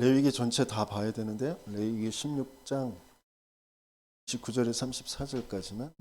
레위기 전체 다 봐야 되는데요. 레위기 16장 29절에 34절까지만.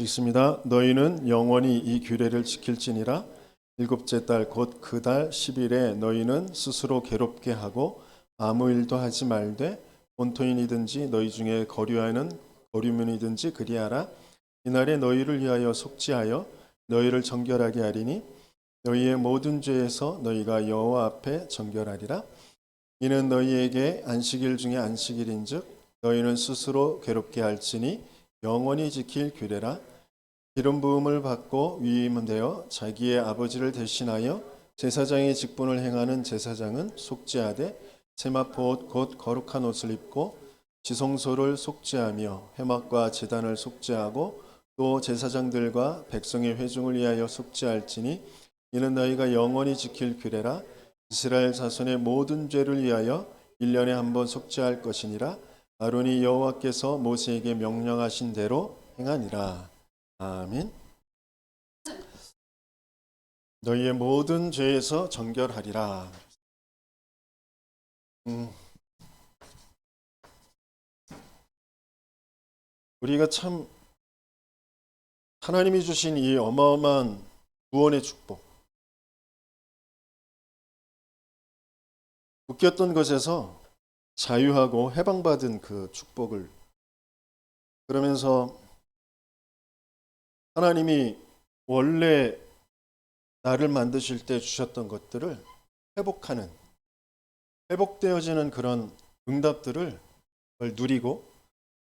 읽습니다. 너희는 영원히 이 규례를 지킬지니라. 일곱째 달 곧 그 달 10일에 너희는 스스로 괴롭게 하고 아무 일도 하지 말되 본토인이든지 너희 중에 거류하는 거류민이든지 그리하라. 이날에 너희를 위하여 속죄하여 너희를 정결하게 하리니 너희의 모든 죄에서 너희가 여호와 앞에 정결하리라. 이는 너희에게 안식일 중에 안식일인즉 너희는 스스로 괴롭게 할지니 영원히 지킬 규례라. 기름 부음을 받고 위임되어 자기의 아버지를 대신하여 제사장의 직분을 행하는 제사장은 속죄하되 세마포 옷 곧 거룩한 옷을 입고 지성소를 속죄하며 회막과 제단을 속죄하고 또 제사장들과 백성의 회중을 위하여 속죄할지니 이는 너희가 영원히 지킬 규례라. 이스라엘 자손의 모든 죄를 위하여 1년에 한 번 속죄할 것이니라. 아론이 여호와께서 모세에게 명령하신 대로 행하니라. 아멘. 너희의 모든 죄에서 정결하리라. 우리가 참 하나님이 주신 이 어마어마한 구원의 축복, 묶였던 것에서 자유하고 해방받은 그 축복을, 그러면서 하나님이 원래 나를 만드실 때 주셨던 것들을 회복하는, 회복되어지는 그런 응답들을 누리고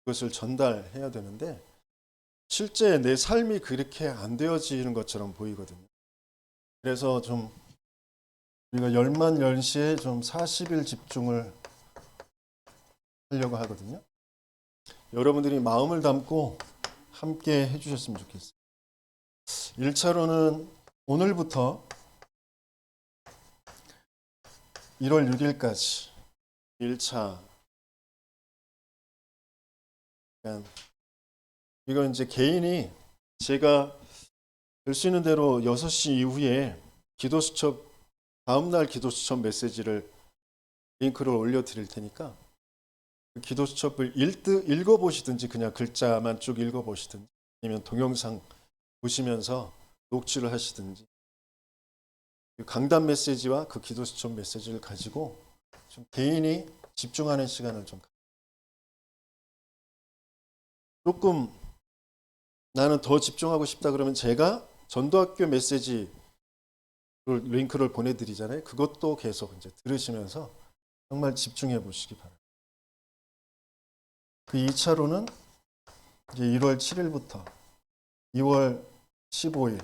그것을 전달해야 되는데 실제 내 삶이 그렇게 안 되어지는 것처럼 보이거든요. 그래서 좀 우리가 열만열시에 좀 40일 집중을 하려고 하거든요. 여러분들이 마음을 담고 함께 해주셨으면 좋겠어요. 1차로는 오늘부터 1월 6일까지 1차. 이건 이제 개인이 제가 될 수 있는 대로 6시 이후에 기도수첩, 다음날 기도수첩 메시지를 링크를 올려드릴 테니까 그 기도수첩을 읽어보시든지 그냥 글자만 쭉 읽어보시든지 아니면 동영상 보시면서 녹취를 하시든지 강단 메시지와 그 기도수첩 메시지를 가지고 좀 개인이 집중하는 시간을 좀 조금 나는 더 집중하고 싶다 그러면 제가 전도학교 메시지 링크를 보내드리잖아요. 그것도 계속 이제 들으시면서 정말 집중해 보시기 바랍니다. 그 2차로는 이제 1월 7일부터 2월 15일.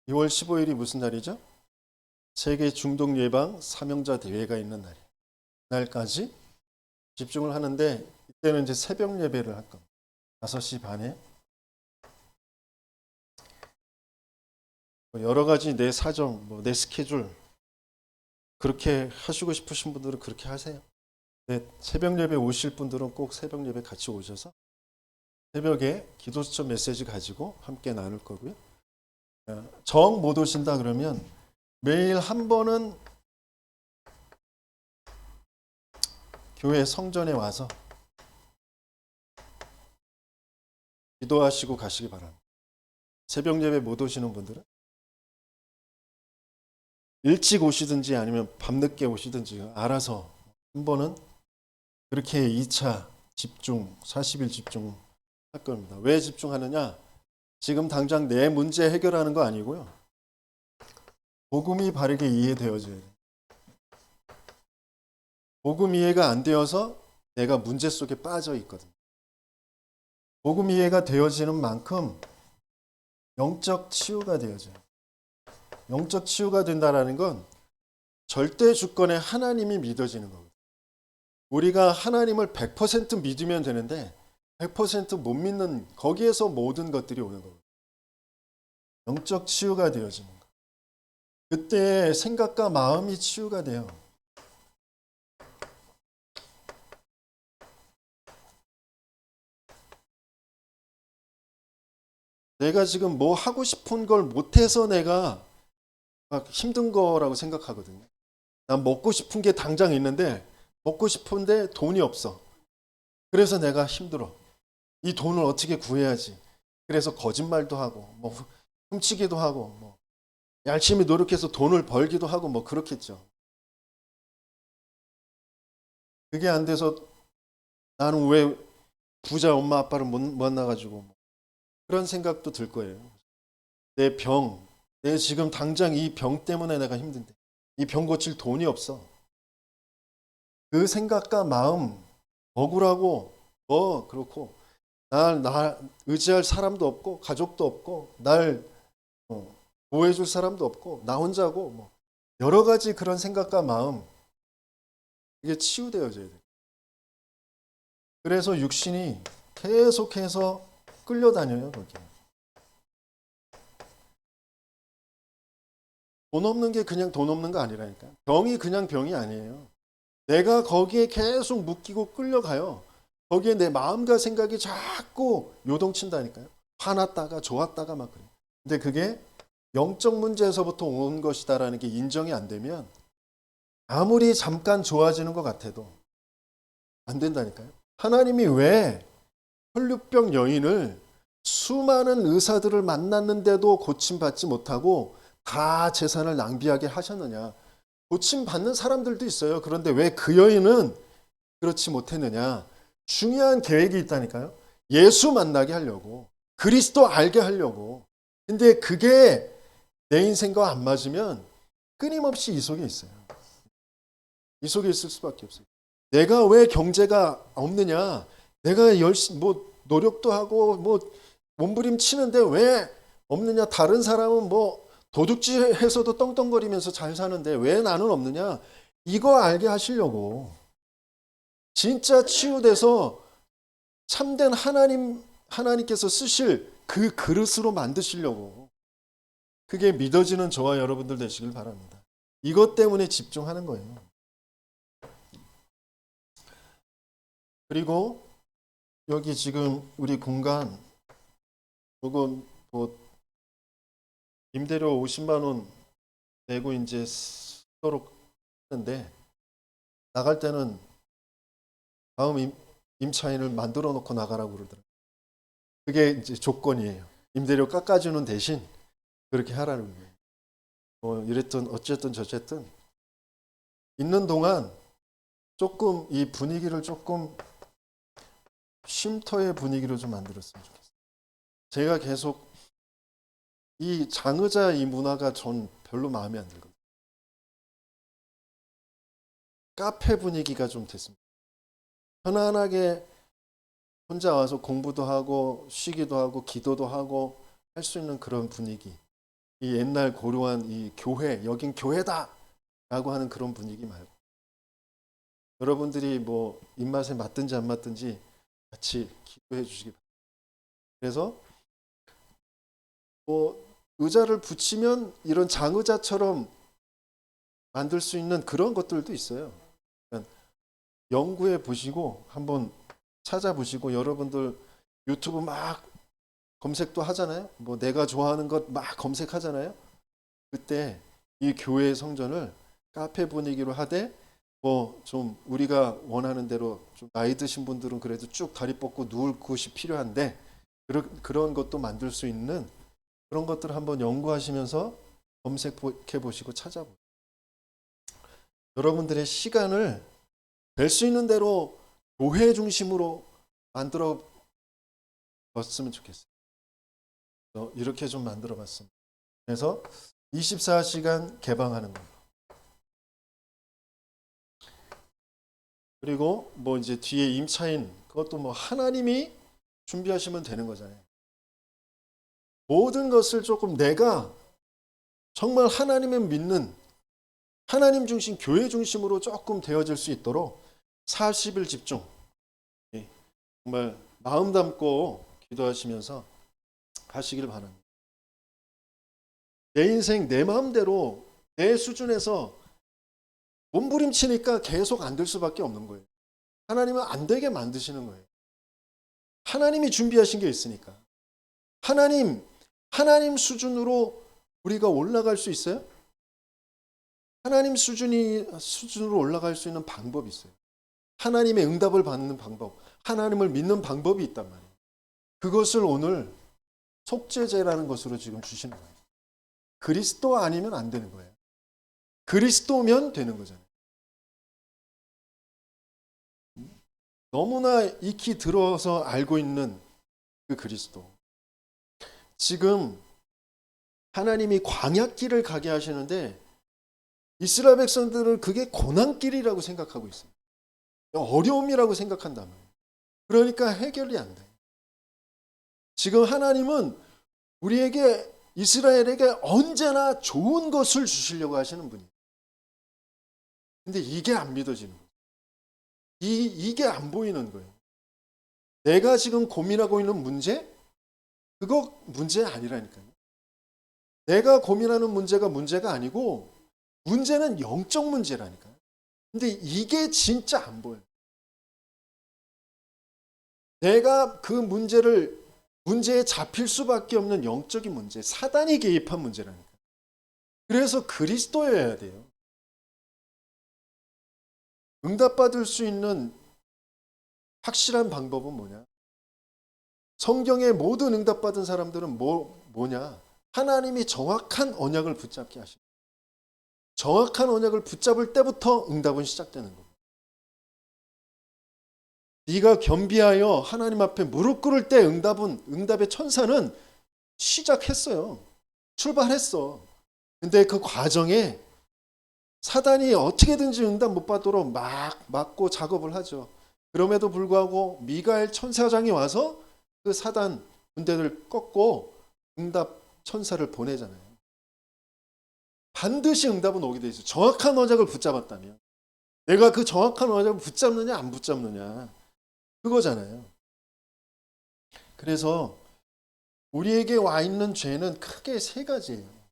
2월 15일이 무슨 날이죠? 세계 중독 예방 사명자 대회가 있는 날이에요. 그날까지 집중을 하는데 이때는 이제 새벽 예배를 할 겁니다. 5시 반에. 여러 가지 내 사정, 내 스케줄 그렇게 하시고 싶으신 분들은 그렇게 하세요. 새벽 예배 오실 분들은 꼭 새벽 예배 같이 오셔서 새벽에 기도수첩 메시지 가지고 함께 나눌 거고요. 정 못 오신다 그러면 매일 한 번은 교회 성전에 와서 기도하시고 가시기 바랍니다. 새벽 예배 못 오시는 분들은 일찍 오시든지 아니면 밤늦게 오시든지 알아서 한 번은 그렇게 2차 집중, 40일 집중 할 겁니다. 왜 집중하느냐? 지금 당장 내 문제 해결하는 거 아니고요. 복음이 바르게 이해되어져야 돼요. 복음 이해가 안 되어서 내가 문제 속에 빠져 있거든요. 복음 이해가 되어지는 만큼 영적 치유가 되어져요. 영적 치유가 된다는 건 절대 주권의 하나님이 믿어지는 거거든요. 우리가 하나님을 100% 믿으면 되는데 100%못 믿는 거기에서 모든 것들이 오는 거거든요. 영적 치유가 되어지는 거예요. 그때 생각과 마음이 치유가 돼요. 내가 지금 뭐 하고 싶은 걸 못해서 내가 막 힘든 거라고 생각하거든요. 난 먹고 싶은 게 당장 있는데 먹고 싶은데 돈이 없어. 그래서 내가 힘들어. 이 돈을 어떻게 구해야지. 그래서 거짓말도 하고 뭐 훔치기도 하고 뭐 열심히 노력해서 돈을 벌기도 하고 뭐 그렇겠죠. 그게 안 돼서 나는 왜 부자 엄마 아빠를 못 만나가지고 그런 생각도 들 거예요. 내 병, 내 지금 당장 이 병 때문에 내가 힘든데 이 병 고칠 돈이 없어. 그 생각과 마음 억울하고 그렇고 날 의지할 사람도 없고 가족도 없고 날 보호해줄 사람도 없고 나 혼자고 뭐 여러 가지 그런 생각과 마음 이게 치유되어져야 돼요. 그래서 육신이 계속해서 끌려다녀요 거기. 돈 없는 게 그냥 돈 없는 거 아니라니까. 병이 그냥 병이 아니에요. 내가 거기에 계속 묶이고 끌려가요. 거기에 내 마음과 생각이 자꾸 요동친다니까요. 화났다가 좋았다가 막 그래요. 근데 그게 영적 문제에서부터 온 것이다라는 게 인정이 안 되면 아무리 잠깐 좋아지는 것 같아도 안 된다니까요. 하나님이 왜 혈류병 여인을 수많은 의사들을 만났는데도 고침받지 못하고 다 재산을 낭비하게 하셨느냐. 고침받는 사람들도 있어요. 그런데 왜 그 여인은 그렇지 못했느냐. 중요한 계획이 있다니까요. 예수 만나게 하려고. 그리스도 알게 하려고. 근데 그게 내 인생과 안 맞으면 끊임없이 이 속에 있어요. 이 속에 있을 수밖에 없어요. 내가 왜 경제가 없느냐. 내가 열심히 노력도 하고 몸부림치는데 왜 없느냐. 다른 사람은 도둑질해서도 떵떵거리면서 잘 사는데 왜 나는 없느냐. 이거 알게 하시려고. 진짜 치유돼서 참된 하나님께서 쓰실 그 그릇으로 만드시려고. 그게 믿어지는 저와 여러분들 되시길 바랍니다. 이것 때문에 집중하는 거예요. 그리고 여기 지금 우리 공간 혹은 임대료 50만 원 내고 이제 쓰도록 하는데 나갈 때는 다음 임차인을 만들어 놓고 나가라고 그러더라고요. 그게 이제 조건이에요. 임대료 깎아주는 대신 그렇게 하라는 거예요. 이랬든 어쨌든 저쨌든 있는 동안 조금 이 분위기를 조금 쉼터의 분위기로 좀 만들었으면 좋겠어요. 제가 계속 이 장의자 이 문화가 전 별로 마음에 안 들거든요. 카페 분위기가 좀 됐습니다. 편안하게 혼자 와서 공부도 하고 쉬기도 하고 기도도 하고 할 수 있는 그런 분위기. 이 옛날 고루한 이 교회, 여긴 교회다! 라고 하는 그런 분위기 말고 여러분들이 입맛에 맞든지 안 맞든지 같이 기도해 주시기 바랍니다. 그래서 의자를 붙이면 이런 장의자처럼 만들 수 있는 그런 것들도 있어요. 그러니까 연구해 보시고 한번 찾아보시고 여러분들 유튜브 막 검색도 하잖아요. 내가 좋아하는 것 막 검색하잖아요. 그때 이 교회의 성전을 카페 분위기로 하되 좀 우리가 원하는 대로 좀 나이 드신 분들은 그래도 쭉 다리 뻗고 누울 곳이 필요한데 그런 것도 만들 수 있는 그런 것들을 한번 연구하시면서 검색해 보시고 찾아보세요. 여러분들의 시간을 될 수 있는 대로 교회 중심으로 만들어 봤으면 좋겠어요. 이렇게 좀 만들어 봤습니다. 그래서 24시간 개방하는 거. 그리고 이제 뒤에 임차인 그것도 하나님이 준비하시면 되는 거잖아요. 모든 것을 조금 내가 정말 하나님을 믿는 하나님 중심, 교회 중심으로 조금 되어질 수 있도록 40일 집중, 정말 마음 담고 기도하시면서 하시길 바랍니다. 내 인생 내 마음대로 내 수준에서 몸부림치니까 계속 안 될 수밖에 없는 거예요. 하나님은 안 되게 만드시는 거예요. 하나님이 준비하신 게 있으니까. 하나님 수준으로 우리가 올라갈 수 있어요? 하나님 수준으로 올라갈 수 있는 방법이 있어요. 하나님의 응답을 받는 방법, 하나님을 믿는 방법이 있단 말이에요. 그것을 오늘 속죄제라는 것으로 지금 주시는 거예요. 그리스도 아니면 안 되는 거예요. 그리스도면 되는 거잖아요. 너무나 익히 들어서 알고 있는 그 그리스도. 지금 하나님이 광야길을 가게 하시는데 이스라엘 백성들은 그게 고난길이라고 생각하고 있어요. 어려움이라고 생각한단 말이에요. 그러니까 해결이 안 돼요. 지금 하나님은 우리에게 이스라엘에게 언제나 좋은 것을 주시려고 하시는 분이에요. 근데 이게 안 믿어지는 거예요. 이게 안 보이는 거예요. 내가 지금 고민하고 있는 문제? 그거 문제 아니라니까요. 내가 고민하는 문제가 아니고 문제는 영적 문제라니까요. 근데 이게 진짜 안 보여요. 내가 그 문제에 잡힐 수밖에 없는 영적인 문제, 사단이 개입한 문제라니까. 그래서 그리스도여야 돼요. 응답받을 수 있는 확실한 방법은 뭐냐? 성경의 모든 응답받은 사람들은 뭐냐? 하나님이 정확한 언약을 붙잡게 하십니다. 정확한 언약을 붙잡을 때부터 응답은 시작되는 겁니다. 네가 겸비하여 하나님 앞에 무릎 꿇을 때 응답의 천사는 시작했어요. 출발했어. 근데 그 과정에 사단이 어떻게든지 응답 못 받도록 막 막고 작업을 하죠. 그럼에도 불구하고 미가엘 천사장이 와서 그 사단 군대를 꺾고 응답 천사를 보내잖아요. 반드시 응답은 오게 돼 있어요. 정확한 언약을 붙잡았다면. 내가 그 정확한 언약을 붙잡느냐 안 붙잡느냐 그거잖아요. 그래서 우리에게 와 있는 죄는 크게 세 가지예요.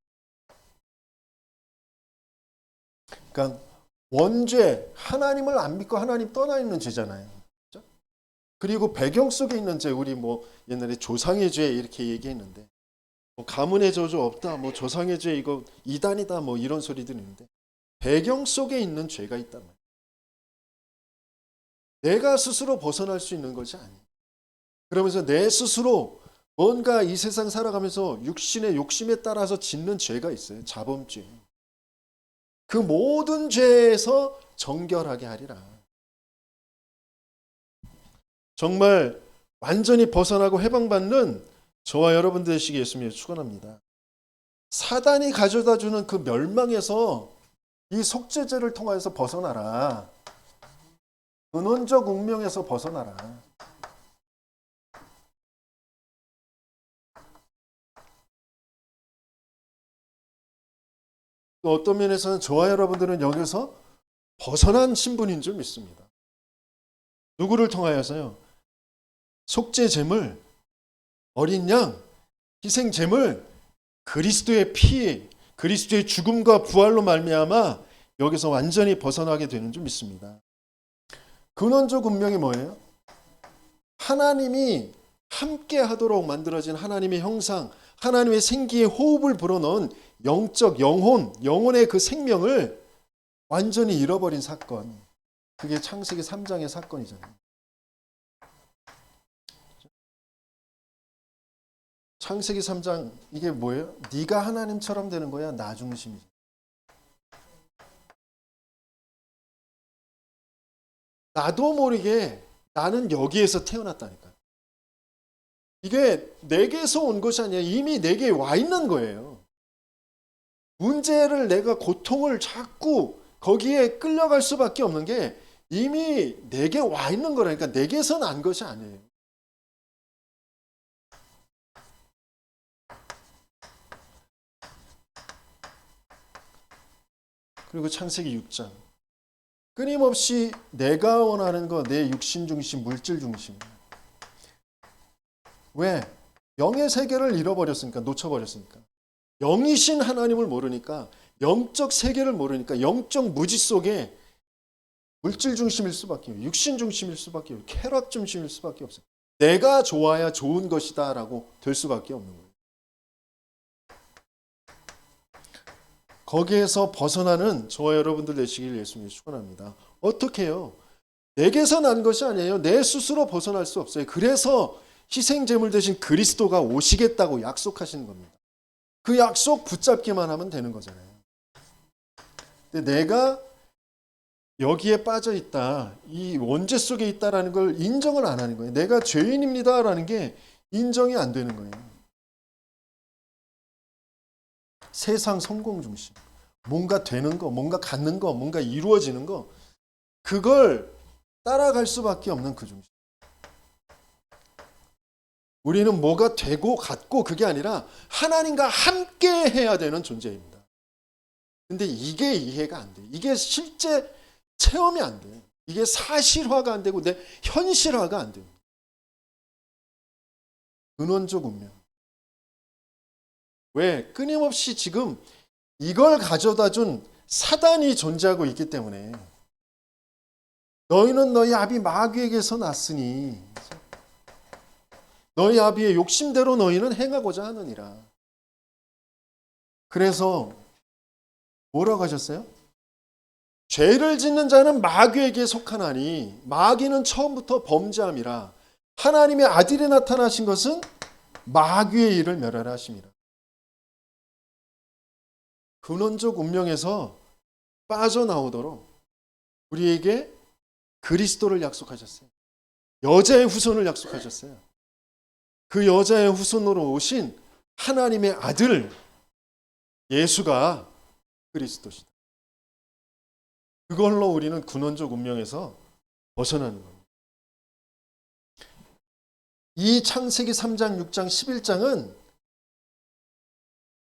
그러니까 원죄, 하나님을 안 믿고 하나님 떠나 있는 죄잖아요. 그렇죠? 그리고 배경 속에 있는 죄, 우리 옛날에 조상의 죄 이렇게 얘기했는데 가문의 저주 없다, 조상의 죄 이거 이단이다, 이런 소리들 있는데 배경 속에 있는 죄가 있단 말이에요. 내가 스스로 벗어날 수 있는 것이 아니에요. 그러면서 내 스스로 뭔가 이 세상 살아가면서 육신의 욕심에 따라서 짓는 죄가 있어요. 자범죄. 그 모든 죄에서 정결하게 하리라. 정말 완전히 벗어나고 해방받는 저와 여러분 되시기 예수님을 축원합니다. 사단이 가져다 주는 그 멸망에서 이 속죄죄를 통하여서 벗어나라. 근원적 운명에서 벗어나라. 또 어떤 면에서는 저와 여러분들은 여기서 벗어난 신분인 줄 믿습니다. 누구를 통하여서요? 속죄제물, 어린 양, 희생제물, 그리스도의 피, 그리스도의 죽음과 부활로 말미암아 여기서 완전히 벗어나게 되는 줄 믿습니다. 근원적 운명이 뭐예요? 하나님이 함께 하도록 만들어진 하나님의 형상, 하나님의 생기의 호흡을 불어넣은 영적 영혼의 그 생명을 완전히 잃어버린 사건. 그게 창세기 3장의 사건이잖아요. 창세기 3장 이게 뭐예요? 네가 하나님처럼 되는 거야. 나 중심이지. 나도 모르게 나는 여기에서 태어났다니까. 이게 내게서 온 것이 아니라 이미 내게 와 있는 거예요. 문제를 내가 고통을 자꾸 거기에 끌려갈 수밖에 없는 게 이미 내게 와 있는 거라니까. 내게서 난 것이 아니에요. 그리고 창세기 6장. 끊임없이 내가 원하는 거, 내 육신 중심, 물질 중심. 왜? 영의 세계를 잃어버렸으니까, 놓쳐버렸으니까. 영이신 하나님을 모르니까, 영적 세계를 모르니까 영적 무지 속에 물질 중심일 수밖에 없어요. 육신 중심일 수밖에 없어요. 쾌락 중심일 수밖에 없어요. 내가 좋아야 좋은 것이다 라고 될 수밖에 없는 거예요. 거기에서 벗어나는 저와 여러분들 되시길 예수님이 축원합니다. 어떻게 해요? 내게서 난 것이 아니에요. 내 스스로 벗어날 수 없어요. 그래서 희생제물 대신 그리스도가 오시겠다고 약속하시는 겁니다. 그 약속 붙잡기만 하면 되는 거잖아요. 근데 내가 여기에 빠져 있다, 이 원죄 속에 있다라는 걸 인정을 안 하는 거예요. 내가 죄인입니다라는 게 인정이 안 되는 거예요. 세상 성공 중심, 뭔가 되는 거, 뭔가 갖는 거, 뭔가 이루어지는 거, 그걸 따라갈 수밖에 없는 그 중심. 우리는 뭐가 되고 갖고 그게 아니라 하나님과 함께 해야 되는 존재입니다. 근데 이게 이해가 안 돼. 이게 실제 체험이 안 돼. 이게 사실화가 안 되고 내 현실화가 안 돼. 근원적 운명. 왜? 끊임없이 지금 이걸 가져다 준 사단이 존재하고 있기 때문에 너희는 너희 아비 마귀에게서 났으니 너희 아비의 욕심대로 너희는 행하고자 하느니라. 그래서 뭐라고 하셨어요? 죄를 짓는 자는 마귀에게 속하나니 마귀는 처음부터 범죄함이라. 하나님의 아들이 나타나신 것은 마귀의 일을 멸하라 하심이라. 근원적 운명에서 빠져나오도록 우리에게 그리스도를 약속하셨어요. 여자의 후손을 약속하셨어요. 그 여자의 후손으로 오신 하나님의 아들 예수가 그리스도시다. 그걸로 우리는 근원적 운명에서 벗어나는 겁니다. 이 창세기 3장, 6장, 11장은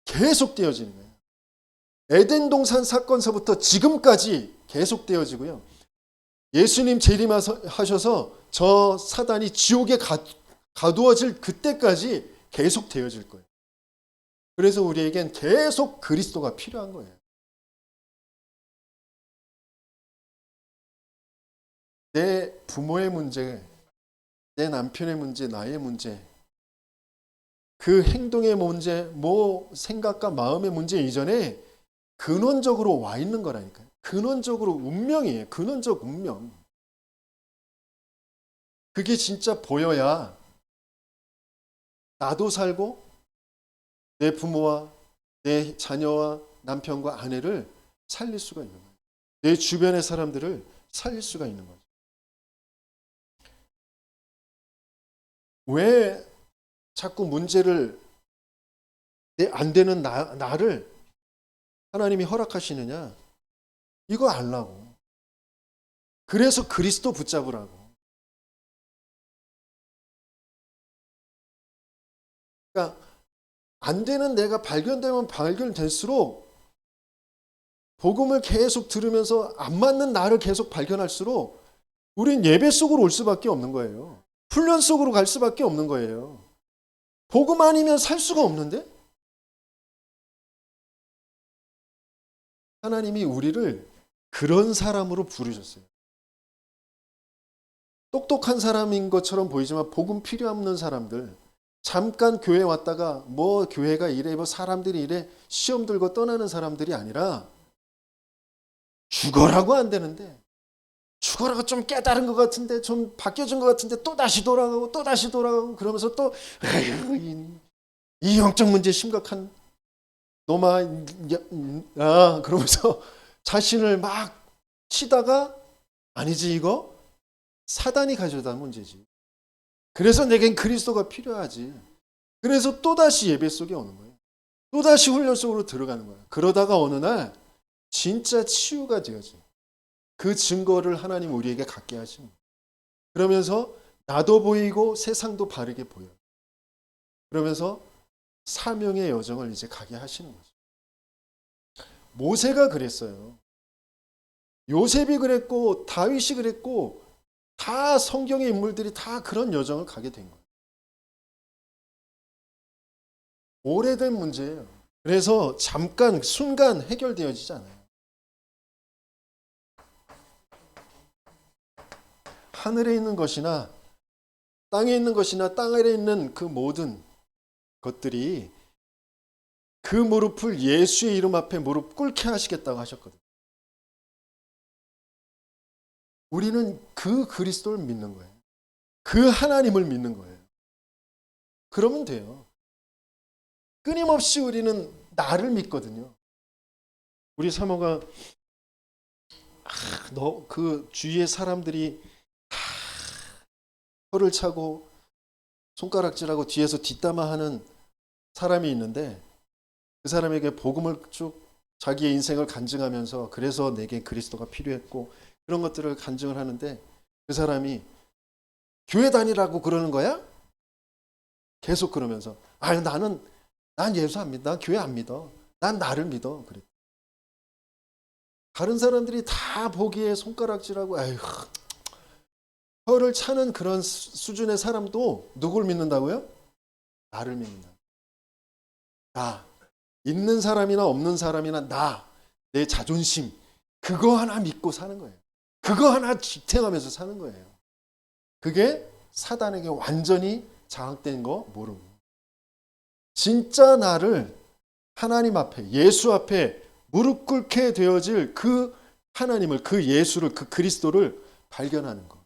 계속되어지는 거예요. 에덴 동산 사건서부터 지금까지 계속되어지고요. 예수님 재림하셔서 저 사단이 지옥에 가두어질 그때까지 계속되어질 거예요. 그래서 우리에겐 계속 그리스도가 필요한 거예요. 내 부모의 문제, 내 남편의 문제, 나의 문제, 그 행동의 문제, 뭐 생각과 마음의 문제 이전에 근원적으로 와 있는 거라니까요. 근원적으로 운명이에요. 근원적 운명. 그게 진짜 보여야 나도 살고 내 부모와 내 자녀와 남편과 아내를 살릴 수가 있는 거예요. 내 주변의 사람들을 살릴 수가 있는 거죠. 왜 자꾸 문제를 안 되는 나를 하나님이 허락하시느냐? 이거 알라고. 그래서 그리스도 붙잡으라고. 그러니까 안 되는 내가 발견되면 발견될수록 복음을 계속 들으면서 안 맞는 나를 계속 발견할수록 우린 예배 속으로 올 수밖에 없는 거예요. 훈련 속으로 갈 수밖에 없는 거예요. 복음 아니면 살 수가 없는데? 하나님이 우리를 그런 사람으로 부르셨어요. 똑똑한 사람인 것처럼 보이지만 복음 필요 없는 사람들, 잠깐 교회 왔다가 뭐 교회가 이래, 뭐 사람들이 이래 시험 들고 떠나는 사람들이 아니라 죽어라고 안 되는데 죽어라고 좀 깨달은 것 같은데 좀 바뀌어진 것 같은데 또 다시 돌아가고 또 다시 돌아가고 그러면서 또 이 영적 문제 심각한 놈아 그러면서 자신을 막 치다가 아니지 이거 사단이 가져다 문제지. 그래서 내겐 그리스도가 필요하지. 그래서 또다시 예배 속에 오는 거예요. 또다시 훈련 속으로 들어가는 거예요. 그러다가 어느 날 진짜 치유가 되어져. 그 증거를 하나님 우리에게 갖게 하십니다. 그러면서 나도 보이고 세상도 바르게 보여요. 그러면서 사명의 여정을 이제 가게 하시는 거죠. 모세가 그랬어요. 요셉이 그랬고 다윗이 그랬고 다 성경의 인물들이 다 그런 여정을 가게 된 거예요. 오래된 문제예요. 그래서 잠깐 순간 해결되어지지 않아요. 하늘에 있는 것이나 땅에 있는 것이나 땅 아래에 있는 그 모든 것들이 그 무릎을 예수의 이름 앞에 무릎 꿇게 하시겠다고 하셨거든요. 우리는 그 그리스도를 믿는 거예요. 그 하나님을 믿는 거예요. 그러면 돼요. 끊임없이 우리는 나를 믿거든요. 우리 사모가 너 그 주위의 사람들이 다 혀를 차고 손가락질하고 뒤에서 뒷담화하는 사람이 있는데 그 사람에게 복음을 쭉 자기의 인생을 간증하면서 그래서 내게 그리스도가 필요했고 그런 것들을 간증을 하는데 그 사람이 교회 다니라고 그러는 거야? 계속 그러면서 난 예수 안 믿어. 난 교회 안 믿어. 난 나를 믿어. 그래. 다른 사람들이 다 보기에 손가락질하고 아휴 혀를 차는 그런 수준의 사람도 누굴 믿는다고요? 나를 믿는다. 나. 있는 사람이나 없는 사람이나 나. 내 자존심. 그거 하나 믿고 사는 거예요. 그거 하나 지탱하면서 사는 거예요. 그게 사단에게 완전히 장악된 거 모르고. 진짜 나를 하나님 앞에 예수 앞에 무릎 꿇게 되어질 그 하나님을 그 예수를 그 그리스도를 발견하는 것.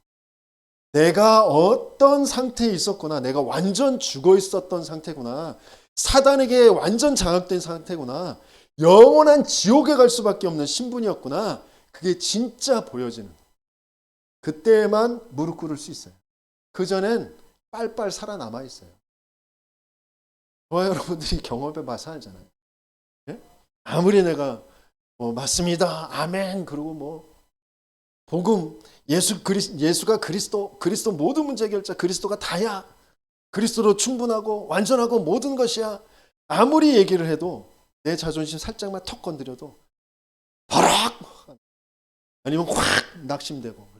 내가 어떤 상태에 있었구나. 내가 완전 죽어 있었던 상태구나. 사단에게 완전 장악된 상태구나. 영원한 지옥에 갈 수밖에 없는 신분이었구나. 그게 진짜 보여지는. 그때만 무릎 꿇을 수 있어요. 그전엔 빨빨 살아남아 있어요. 저와 여러분들이 경험해 봐서 알잖아요. 예? 아무리 내가 맞습니다. 아멘. 그리고 복음 예수가 그리스도 모든 문제 해결자 그리스도가 다야. 그리스도로 충분하고 완전하고 모든 것이야. 아무리 얘기를 해도 내 자존심 살짝만 턱 건드려도 버럭 아니면 확 낙심되고.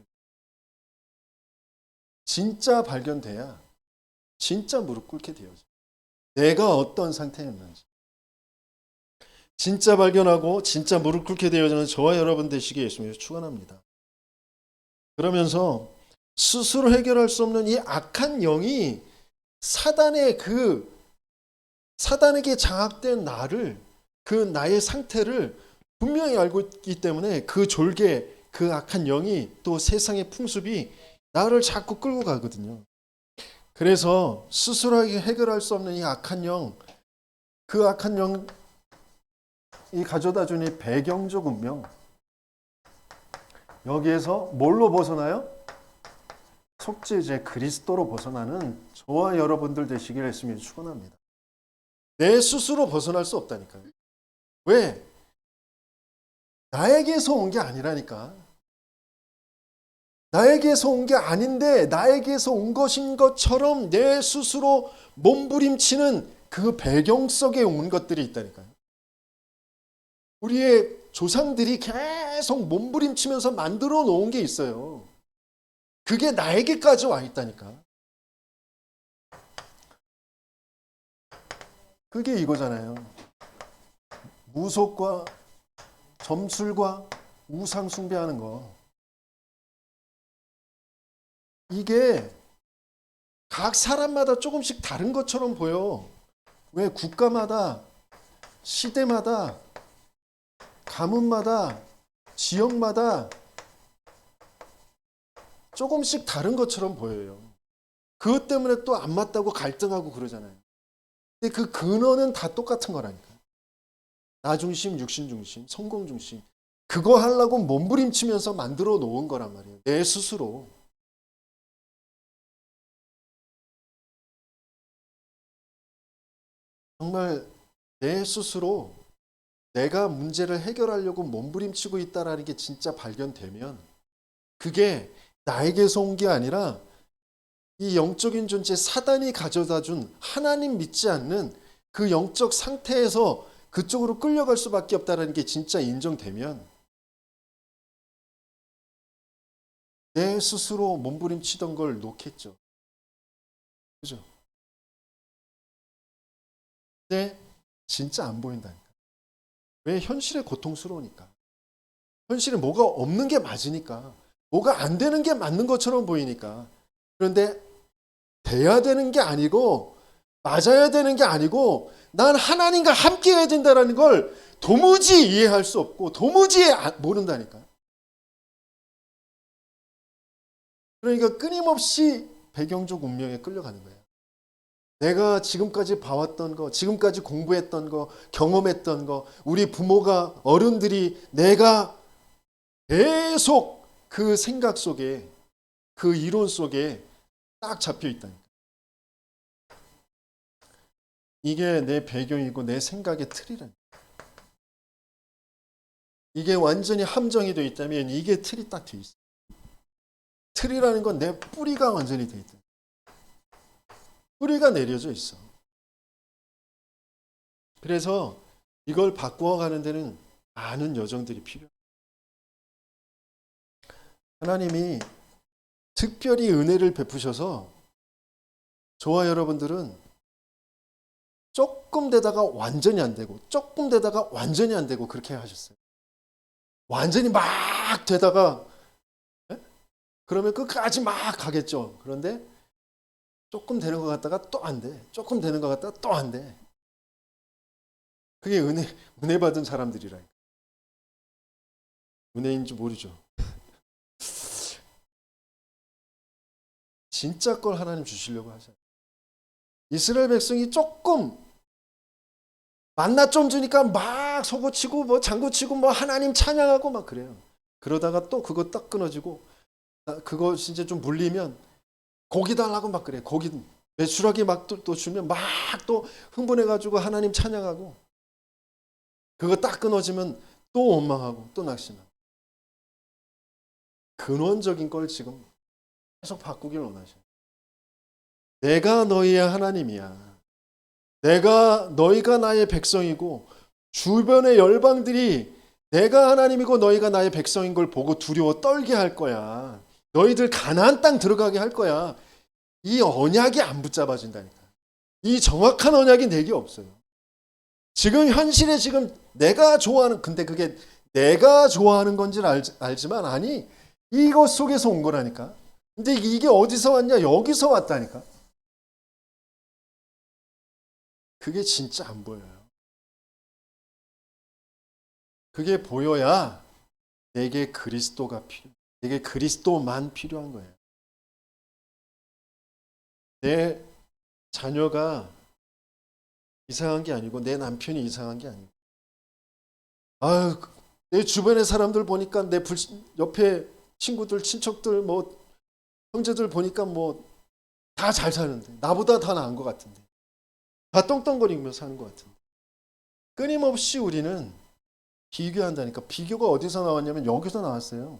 진짜 발견돼야 진짜 무릎 꿇게 되어져. 내가 어떤 상태였는지. 진짜 발견하고 진짜 무릎 꿇게 되어지는 저와 여러분 되시기에 예수님을 축원합니다. 그러면서 스스로 해결할 수 없는 이 악한 영이 사단에게 장악된 나를 그 나의 상태를 분명히 알고 있기 때문에 그 졸개 그 악한 영이 또 세상의 풍습이 나를 자꾸 끌고 가거든요. 그래서 스스로 해결할 수 없는 이 악한 영, 그 악한 영이 가져다 준 이 배경적 운명, 여기에서 뭘로 벗어나요? 속죄제 그리스도로 벗어나는 저와 여러분들 되시기를 했으면 축원합니다. 내 스스로 벗어날 수 없다니까요. 왜? 나에게서 온 게 아니라니까. 나에게서 온 게 아닌데 나에게서 온 것인 것처럼 내 스스로 몸부림치는 그 배경 속에 온 것들이 있다니까요. 우리의 조상들이 계속 몸부림치면서 만들어 놓은 게 있어요. 그게 나에게까지 와 있다니까. 그게 이거잖아요. 무속과 점술과 우상 숭배하는 거. 이게 각 사람마다 조금씩 다른 것처럼 보여. 왜? 국가마다, 시대마다, 가문마다, 지역마다 조금씩 다른 것처럼 보여요. 그것 때문에 또 안 맞다고 갈등하고 그러잖아요. 근데 그 근원은 다 똑같은 거라니까. 나 중심, 육신 중심, 성공 중심. 그거 하려고 몸부림치면서 만들어 놓은 거란 말이에요. 내 스스로. 정말 내 스스로 내가 문제를 해결하려고 몸부림치고 있다는 게 진짜 발견되면 그게 나에게서 온 게 아니라 이 영적인 존재 사단이 가져다 준 하나님 믿지 않는 그 영적 상태에서 그쪽으로 끌려갈 수밖에 없다는 게 진짜 인정되면 내 스스로 몸부림치던 걸 놓겠죠. 그죠? 근데 진짜 안 보인다니까. 왜? 현실에 고통스러우니까. 현실에 뭐가 없는 게 맞으니까. 뭐가 안 되는 게 맞는 것처럼 보이니까. 그런데 돼야 되는 게 아니고 맞아야 되는 게 아니고 난 하나님과 함께 해야 된다는 걸 도무지 이해할 수 없고 도무지 모른다니까. 그러니까 끊임없이 배경적 운명에 끌려가는 거예요. 내가 지금까지 봐왔던 거, 지금까지 공부했던 거, 경험했던 거, 우리 부모가, 어른들이 내가 계속 그 생각 속에, 그 이론 속에 딱 잡혀 있다니까. 이게 내 배경이고 내 생각의 틀이라니까. 이게 완전히 함정이 되어 있다면 이게 틀이 딱 되어 있어. 틀이라는 건 내 뿌리가 완전히 되어 있다. 뿌리가 내려져 있어. 그래서 이걸 바꾸어가는 데는 많은 여정들이 필요해요. 하나님이 특별히 은혜를 베푸셔서 저와 여러분들은 조금 되다가 완전히 안 되고 조금 되다가 완전히 안 되고 그렇게 하셨어요. 완전히 막 되다가 그러면 끝까지 막 가겠죠. 그런데 조금 되는 것 같다가 또 안 돼. 조금 되는 것 같다가 또 안 돼. 그게 은혜 받은 사람들이라니까. 은혜인지 모르죠. 진짜 걸 하나님 주시려고 하잖아요. 이스라엘 백성이 조금 만나 좀 주니까 막 소고치고 뭐 장구치고 뭐 하나님 찬양하고 막 그래요. 그러다가 또 그거 딱 끊어지고 그거 진짜 좀 물리면 고기 달라고 막 그래. 고기 메추라기 막 또 주면 막 또 흥분해가지고 하나님 찬양하고 그거 딱 끊어지면 또 원망하고 또 낙심하고 근원적인 걸 지금 계속 바꾸길 원하셔. 내가 너희의 하나님이야. 너희가 나의 백성이고 주변의 열방들이 내가 하나님이고 너희가 나의 백성인 걸 보고 두려워 떨게 할 거야. 너희들 가나안 땅 들어가게 할 거야. 이 언약이 안 붙잡아진다니까. 이 정확한 언약이 내게 없어요. 지금 현실에 지금 내가 좋아하는 근데 그게 내가 좋아하는 건지는 알지만 아니 이것 속에서 온 거라니까. 근데 이게 어디서 왔냐? 여기서 왔다니까. 그게 진짜 안 보여요. 그게 보여야 내게 그리스도가 필요해. 내게 그리스도만 필요한 거예요. 내 자녀가 이상한 게 아니고 내 남편이 이상한 게 아니고 아유, 내 주변의 사람들 보니까 내 옆에 친구들, 친척들, 뭐 형제들 보니까 뭐 다 잘 사는데 나보다 다 나은 것 같은데 다 떵떵거리면서 사는 것 같은데 끊임없이 우리는 비교한다니까. 비교가 어디서 나왔냐면 여기서 나왔어요.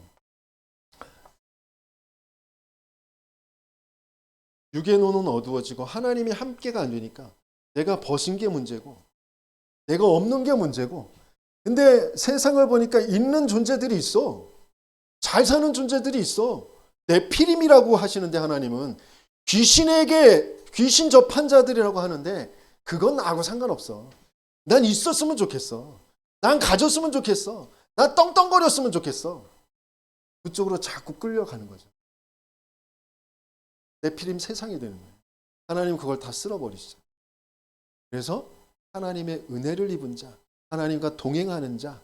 육의 눈은 어두워지고 하나님이 함께가 안 되니까 내가 벗은 게 문제고 내가 없는 게 문제고 근데 세상을 보니까 있는 존재들이 있어. 잘 사는 존재들이 있어. 네피림이라고 하시는데 하나님은 귀신 접한 자들이라고 하는데 그건 나하고 상관없어. 난 있었으면 좋겠어. 난 가졌으면 좋겠어. 난 떵떵거렸으면 좋겠어. 그쪽으로 자꾸 끌려가는 거죠. 네피림 세상이 되는 거예요. 하나님 그걸 다 쓸어버리시죠. 그래서 하나님의 은혜를 입은 자, 하나님과 동행하는 자,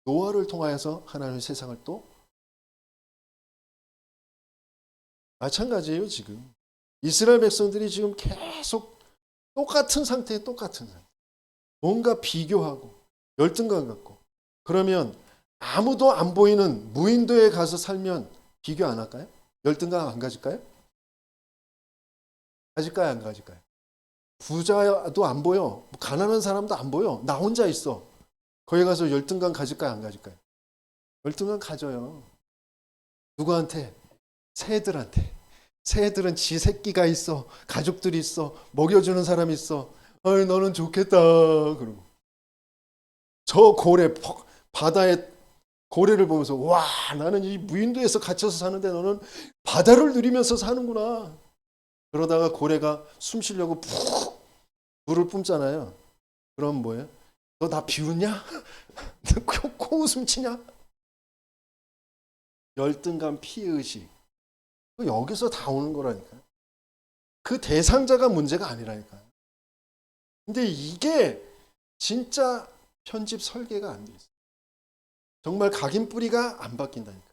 노아를 통하여서 하나님의 세상을 또 마찬가지예요. 지금 이스라엘 백성들이 지금 계속 똑같은 상태. 뭔가 비교하고 열등감 갖고 그러면 아무도 안 보이는 무인도에 가서 살면 비교 안 할까요? 열등감 안 가질까요? 가질까요? 안 가질까요? 부자도 안 보여. 가난한 사람도 안 보여. 나 혼자 있어. 거기 가서 열등감 가질까요? 안 가질까요? 열등감 가져요. 누구한테? 새들한테. 새들은 지 새끼가 있어. 가족들이 있어. 먹여주는 사람이 있어. 아이 너는 좋겠다. 그러고 저 고래 바다에 고래를 보면서 와, 나는 이 무인도에서 갇혀서 사는데 너는 바다를 누리면서 사는구나. 그러다가 고래가 숨 쉬려고 푹 물을 뿜잖아요. 그럼 뭐예요? 너 나 비웃냐? 너 코웃음 치냐? 열등감, 피의식. 여기서 다 오는 거라니까요. 그 대상자가 문제가 아니라니까요. 근데 이게 진짜 편집 설계가 안 돼 있어요. 정말 각인 뿌리가 안 바뀐다니까.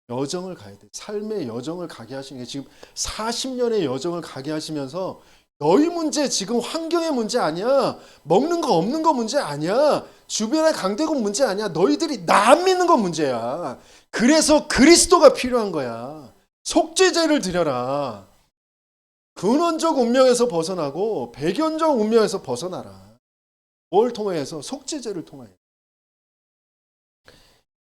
여정을 가야 돼. 삶의 여정을 가게 하시는 게 지금 40년의 여정을 가게 하시면서 너희 문제 지금 환경의 문제 아니야. 먹는 거 없는 거 문제 아니야. 주변의 강대국 문제 아니야. 너희들이 나 안 믿는 거 문제야. 그래서 그리스도가 필요한 거야. 속죄제를 드려라. 근원적 운명에서 벗어나고 배견적 운명에서 벗어나라. 뭘 통해서? 속죄제를 통해.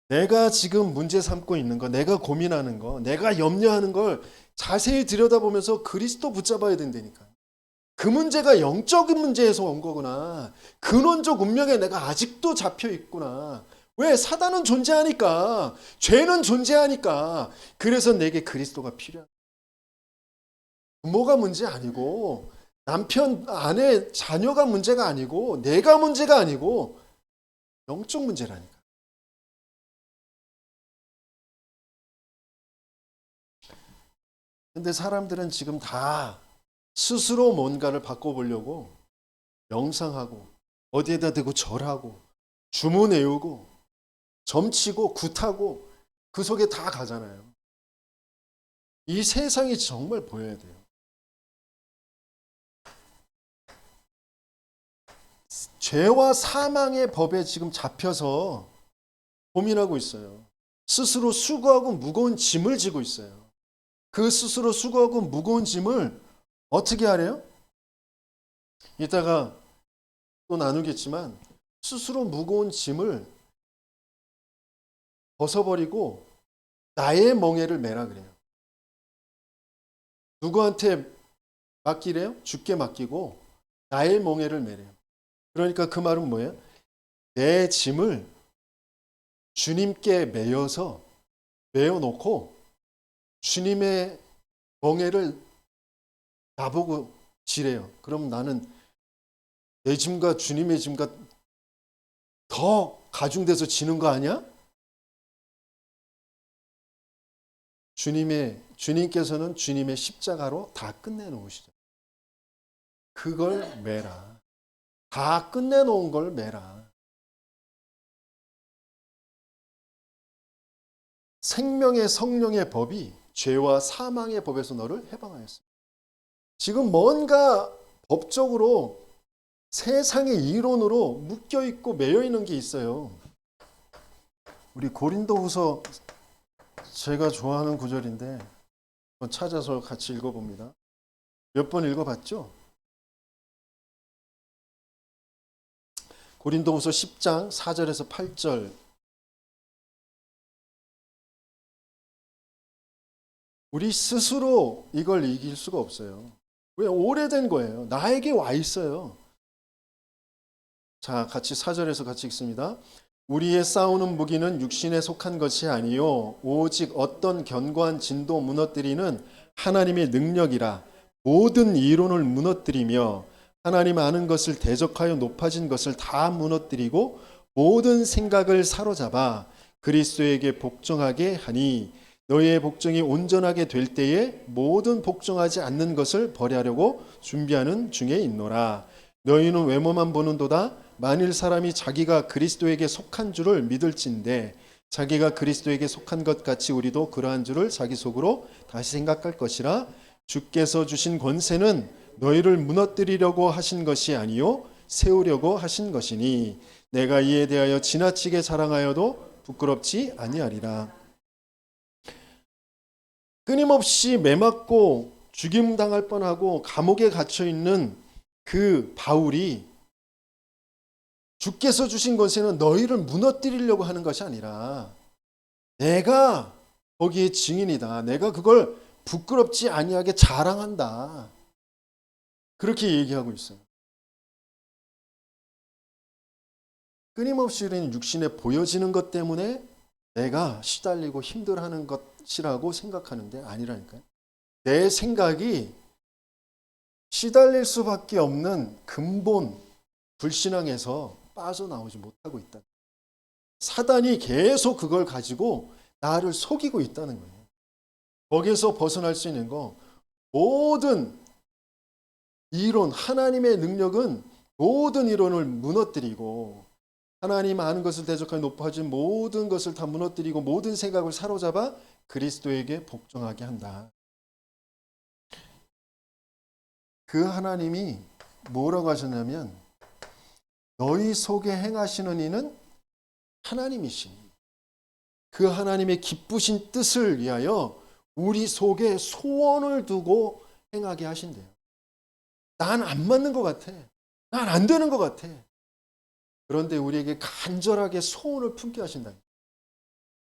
내가 지금 문제 삼고 있는 거, 내가 고민하는 거, 내가 염려하는 걸 자세히 들여다보면서 그리스도 붙잡아야 된다니까. 그 문제가 영적인 문제에서 온 거구나. 근원적 운명에 내가 아직도 잡혀 있구나. 왜? 사단은 존재하니까. 죄는 존재하니까. 그래서 내게 그리스도가 필요한. 부모가 문제 아니고 남편, 아내, 자녀가 문제가 아니고 내가 문제가 아니고 영적 문제라니까. 근데 사람들은 지금 다 스스로 뭔가를 바꿔보려고 명상하고 어디에다 대고 절하고 주문 외우고 점치고 굿하고 그 속에 다 가잖아요. 이 세상이 정말 보여야 돼요. 죄와 사망의 법에 지금 잡혀서 고민하고 있어요. 스스로 수고하고 무거운 짐을 지고 있어요. 그 스스로 수고하고 무거운 짐을 어떻게 하래요? 이따가 또 나누겠지만 스스로 무거운 짐을 벗어버리고 나의 멍에를 매라 그래요. 누구한테 맡기래요? 주께 맡기고 나의 멍에를 매래요. 그러니까 그 말은 뭐예요? 내 짐을 주님께 매어놓고 주님의 멍에를 나보고 지래요. 그럼 나는 내 짐과 주님의 짐과 더 가중돼서 지는 거 아니야? 주님께서는 주님의 십자가로 다 끝내놓으시죠. 그걸 매라. 다 끝내놓은 걸 매라. 생명의 성령의 법이 죄와 사망의 법에서 너를 해방하였습니다. 지금 뭔가 법적으로 세상의 이론으로 묶여있고 매여있는 게 있어요. 우리 고린도후서 제가 좋아하는 구절인데 한번 찾아서 같이 읽어봅니다. 몇 번 읽어봤죠? 고린도후서 10장 4절에서 8절. 우리 스스로 이걸 이길 수가 없어요. 왜? 오래된 거예요. 나에게 와 있어요. 자, 같이 4절에서 같이 읽습니다. 우리의 싸우는 무기는 육신에 속한 것이 아니요 오직 어떤 견고한 진도 무너뜨리는 하나님의 능력이라. 모든 이론을 무너뜨리며 하나님 아는 것을 대적하여 높아진 것을 다 무너뜨리고 모든 생각을 사로잡아 그리스도에게 복종하게 하니 너희의 복종이 온전하게 될 때에 모든 복종하지 않는 것을 버리려고 준비하는 중에 있노라. 너희는 외모만 보는도다. 만일 사람이 자기가 그리스도에게 속한 줄을 믿을진대 자기가 그리스도에게 속한 것 같이 우리도 그러한 줄을 자기 속으로 다시 생각할 것이라. 주께서 주신 권세는 너희를 무너뜨리려고 하신 것이 아니요 세우려고 하신 것이니 내가 이에 대하여 지나치게 자랑하여도 부끄럽지 아니하리라. 끊임없이 매맞고 죽임당할 뻔하고 감옥에 갇혀 있는 그 바울이 주께서 주신 권세는 너희를 무너뜨리려고 하는 것이 아니라 내가 거기에 증인이다. 내가 그걸 부끄럽지 아니하게 자랑한다. 그렇게 얘기하고 있어요. 끊임없이 우리는 육신에 보여지는 것 때문에 내가 시달리고 힘들어하는 것이라고 생각하는데 아니라니까요. 내 생각이 시달릴 수밖에 없는 근본 불신앙에서 빠져나오지 못하고 있다. 사단이 계속 그걸 가지고 나를 속이고 있다는 거예요. 거기에서 벗어날 수 있는 거, 모든 이론, 하나님의 능력은 모든 이론을 무너뜨리고 하나님 아는 것을 대적하여 높아진 모든 것을 다 무너뜨리고 모든 생각을 사로잡아 그리스도에게 복종하게 한다. 그 하나님이 뭐라고 하셨냐면 너희 속에 행하시는 이는 하나님이시니 그 하나님의 기쁘신 뜻을 위하여 우리 속에 소원을 두고 행하게 하신대요. 난 안 맞는 것 같아. 난 안 되는 것 같아. 그런데 우리에게 간절하게 소원을 품게 하신다.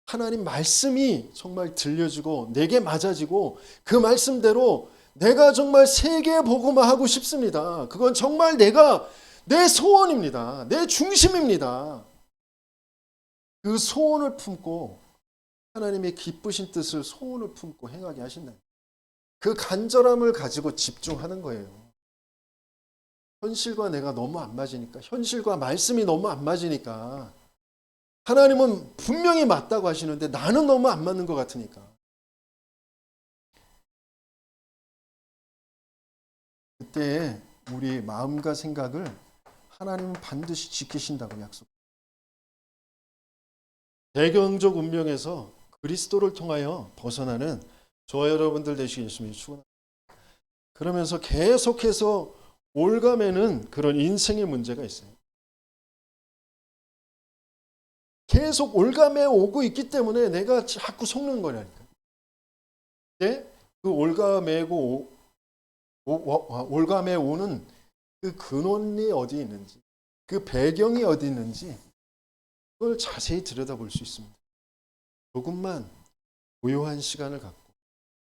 하나님 말씀이 정말 들려지고 내게 맞아지고 그 말씀대로 내가 정말 세계 복음화 하고 싶습니다. 그건 정말 내 소원입니다. 내 중심입니다. 그 소원을 품고 하나님의 기쁘신 뜻을 소원을 품고 행하게 하신다. 그 간절함을 가지고 집중하는 거예요. 현실과 내가 너무 안 맞으니까, 현실과 말씀이 너무 안 맞으니까 하나님은 분명히 맞다고 하시는데 나는 너무 안 맞는 것 같으니까. 그때 우리 마음과 생각을 하나님은 반드시 지키신다고 약속. 배경적 운명에서 그리스도를 통하여 벗어나는 저와 여러분들 되시길 예수님이 축원합니다. 그러면서 계속해서 올가매는 그런 인생의 문제가 있어요. 계속 올가매 오고 있기 때문에 내가 자꾸 속는 거라니까. 근데 그 올가매고 올가매 오는 그 근원이 어디 있는지, 그 배경이 어디 있는지 그걸 자세히 들여다볼 수 있습니다. 조금만 고요한 시간을 갖고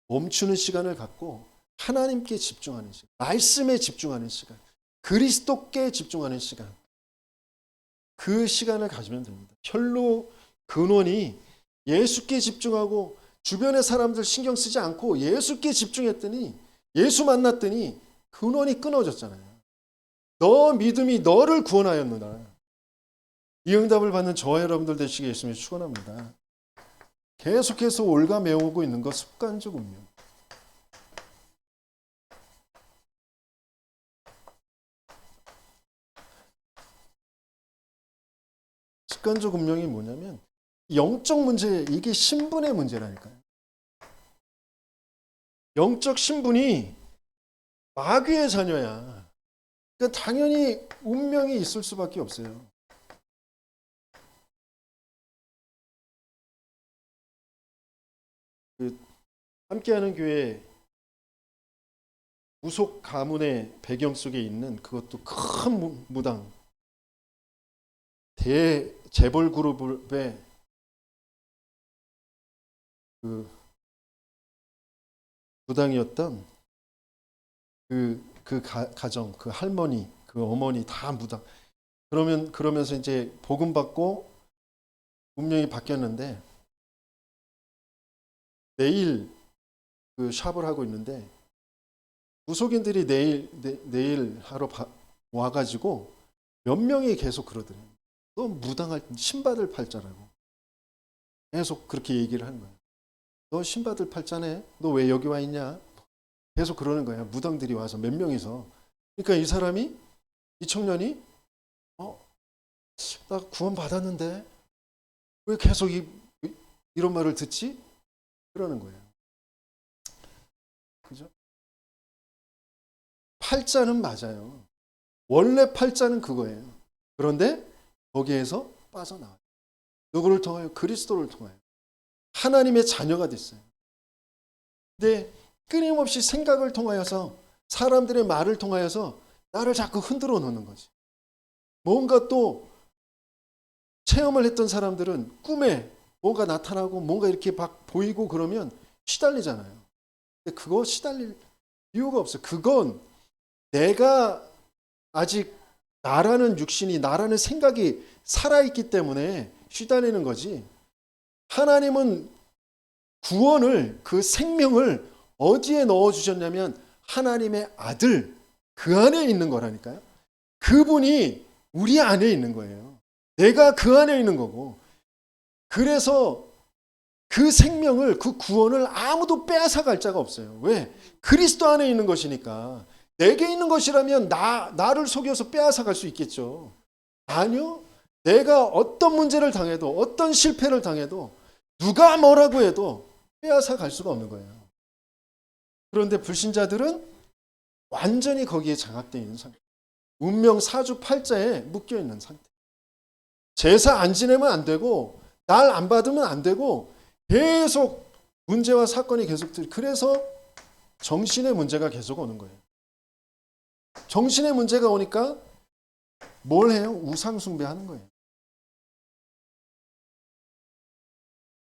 멈추는 시간을 갖고 하나님께 집중하는 시간, 말씀에 집중하는 시간, 그리스도께 집중하는 시간, 그 시간을 가지면 됩니다. 혈로 근원이 예수께 집중하고 주변의 사람들 신경 쓰지 않고 예수께 집중했더니 예수 만났더니 근원이 끊어졌잖아요. 너 믿음이 너를 구원하였느라. 이 응답을 받는 저와 여러분들 되시기에 예수님을 축원합니다. 계속해서 올가매오고 있는 것 습관적 운명. 습관적 운명이 뭐냐면 영적 문제, 이게 신분의 문제라니까요. 영적 신분이 마귀의 자녀야. 그러니까 당연히 운명이 있을 수밖에 없어요. 함께하는 교회 무속 가문의 배경 속에 있는 그것도 큰 무당, 대재벌 그룹의 그 무당이었던 그 가정, 그 할머니, 그 어머니 다 무당. 그러면서 이제 복음 받고 운명이 바뀌었는데 내일 그 샵을 하고 있는데 무속인들이 내일 하러 와가지고 몇 명이 계속 그러더래요. 너 무당할 신받을 팔자라고 계속 그렇게 얘기를 하는 거예요. 너 신받을 팔자네. 너 왜 여기 와 있냐? 계속 그러는 거야. 무당들이 와서 몇 명이서. 그러니까 이 청년이 나 구원 받았는데 왜 계속 이런 말을 듣지? 그러는 거예요. 그죠? 팔자는 맞아요. 원래 팔자는 그거예요. 그런데 거기에서 빠져나와요. 누구를 통하여? 그리스도를 통하여. 하나님의 자녀가 됐어요. 근데 끊임없이 생각을 통하여서 사람들의 말을 통하여서 나를 자꾸 흔들어 놓는 거지. 뭔가 또 체험을 했던 사람들은 꿈에 뭔가 나타나고 뭔가 이렇게 막 보이고 그러면 시달리잖아요. 근데 그거 시달릴 이유가 없어요. 그건 내가 아직 나라는 육신이, 나라는 생각이 살아있기 때문에 시달리는 거지. 하나님은 구원을, 그 생명을 어디에 넣어주셨냐면 하나님의 아들, 그 안에 있는 거라니까요. 그분이 우리 안에 있는 거예요. 내가 그 안에 있는 거고. 그래서 그 생명을, 그 구원을 아무도 빼앗아갈 자가 없어요. 왜? 그리스도 안에 있는 것이니까. 내게 있는 것이라면 나를 속여서 빼앗아갈 수 있겠죠. 아니요. 내가 어떤 문제를 당해도, 어떤 실패를 당해도, 누가 뭐라고 해도 빼앗아갈 수가 없는 거예요. 그런데 불신자들은 완전히 거기에 장악되어 있는 상태. 운명 사주팔자에 묶여 있는 상태. 제사 안 지내면 안 되고, 날 안 받으면 안 되고, 계속 문제와 사건이 계속 그래서 정신의 문제가 계속 오는 거예요. 정신의 문제가 오니까 뭘 해요? 우상 숭배하는 거예요.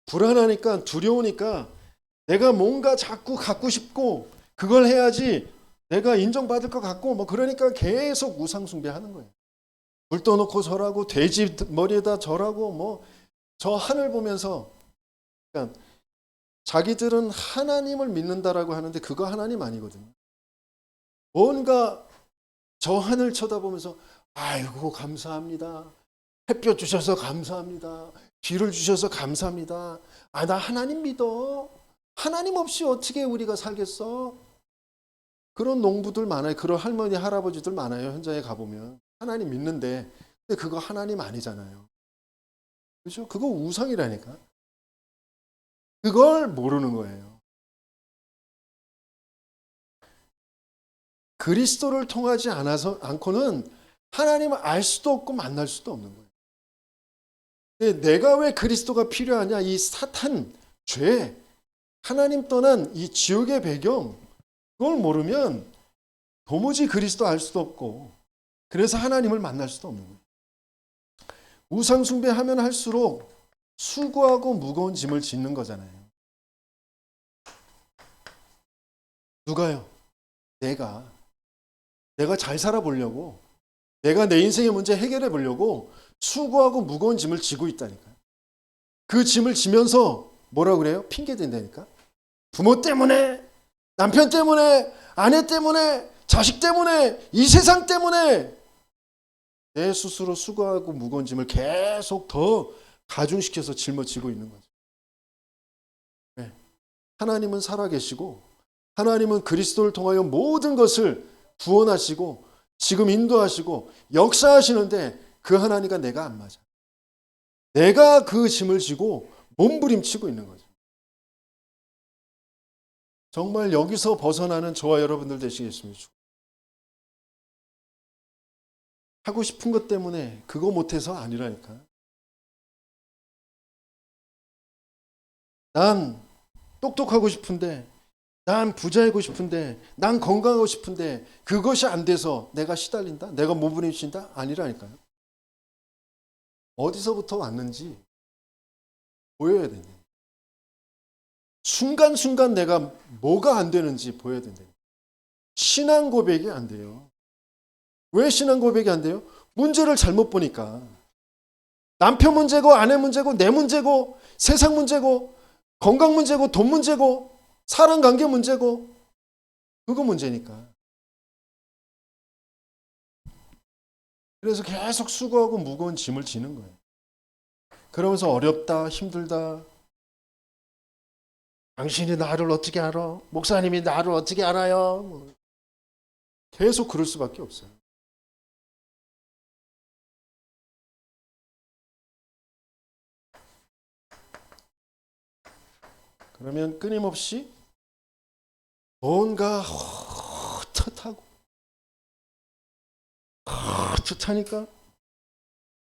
불안하니까, 두려우니까 내가 뭔가 자꾸 갖고 싶고 그걸 해야지 내가 인정받을 것 같고 뭐 그러니까 계속 우상 숭배하는 거예요. 불 떠놓고 절하고 돼지 머리에다 절하고 뭐 저 하늘 보면서, 그러니까 자기들은 하나님을 믿는다라고 하는데 그거 하나님 아니거든요. 뭔가 저 하늘 쳐다보면서 아이고 감사합니다. 햇볕 주셔서 감사합니다. 비를 주셔서 감사합니다. 아, 나 하나님 믿어. 하나님 없이 어떻게 우리가 살겠어? 그런 농부들 많아요. 그런 할머니, 할아버지들 많아요. 현장에 가보면. 하나님 믿는데 근데 그거 하나님 아니잖아요. 그렇죠? 그거 우상이라니까. 그걸 모르는 거예요. 그리스도를 통하지 않고는 하나님을 알 수도 없고 만날 수도 없는 거예요. 근데 내가 왜 그리스도가 필요하냐? 이 사탄, 죄, 하나님 떠난 이 지옥의 배경, 그걸 모르면 도무지 그리스도 알 수도 없고 그래서 하나님을 만날 수도 없는 거예요. 우상 숭배하면 할수록 수고하고 무거운 짐을 짓는 거잖아요. 누가요? 내가 잘 살아보려고, 내가 내 인생의 문제 해결해 보려고 수고하고 무거운 짐을 지고 있다니까요. 그 짐을 지면서 뭐라고 그래요? 핑계 댄다니까. 부모 때문에, 남편 때문에, 아내 때문에, 자식 때문에, 이 세상 때문에 내 스스로 수고하고 무거운 짐을 계속 더 가중시켜서 짊어지고 있는 거죠. 네. 하나님은 살아계시고 하나님은 그리스도를 통하여 모든 것을 구원하시고 지금 인도하시고 역사하시는데 그 하나님과 내가 안 맞아. 내가 그 짐을 지고 몸부림치고 있는 거죠. 정말 여기서 벗어나는 저와 여러분들 되시겠으면 좋겠습니다. 하고 싶은 것 때문에 그거 못해서 아니라니까. 난 똑똑하고 싶은데, 난 부자이고 싶은데, 난 건강하고 싶은데 그것이 안 돼서 내가 시달린다? 내가 몸부림친다? 아니라니까요. 어디서부터 왔는지 보여야 된다. 순간순간 내가 뭐가 안 되는지 보여야 된다. 신앙 고백이 안 돼요. 왜 신앙 고백이 안 돼요? 문제를 잘못 보니까. 남편 문제고 아내 문제고 내 문제고 세상 문제고 건강 문제고 돈 문제고 사람 관계 문제고 그거 문제니까. 그래서 계속 수고하고 무거운 짐을 지는 거예요. 그러면서 어렵다, 힘들다. 당신이 나를 어떻게 알아? 목사님이 나를 어떻게 알아요? 계속 그럴 수밖에 없어요. 그러면 끊임없이 뭔가 헛헛하고 헛헛하니까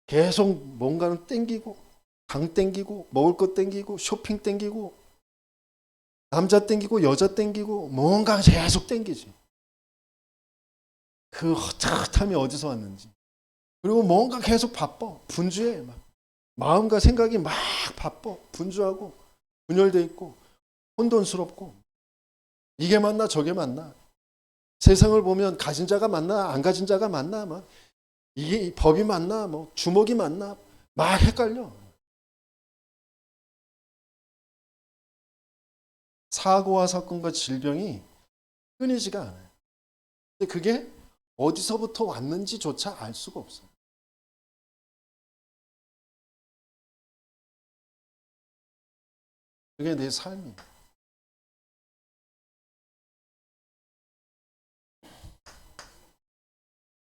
계속 뭔가는 땡기고 당 땡기고 먹을 것 땡기고 쇼핑 땡기고 남자 땡기고 여자 땡기고 뭔가 계속 땡기지. 그 헛헛함이 어디서 왔는지. 그리고 뭔가 계속 바빠. 분주해. 막. 마음과 생각이 막 바빠. 분주하고 분열돼 있고 혼돈스럽고 이게 맞나 저게 맞나. 세상을 보면 가진 자가 맞나 안 가진 자가 맞나 막 이게 법이 맞나 뭐 주먹이 맞나 막 헷갈려. 사고와 사건과 질병이 끊이지가 않아요. 근데 그게 어디서부터 왔는지조차 알 수가 없어요. 그게 내 삶이에요.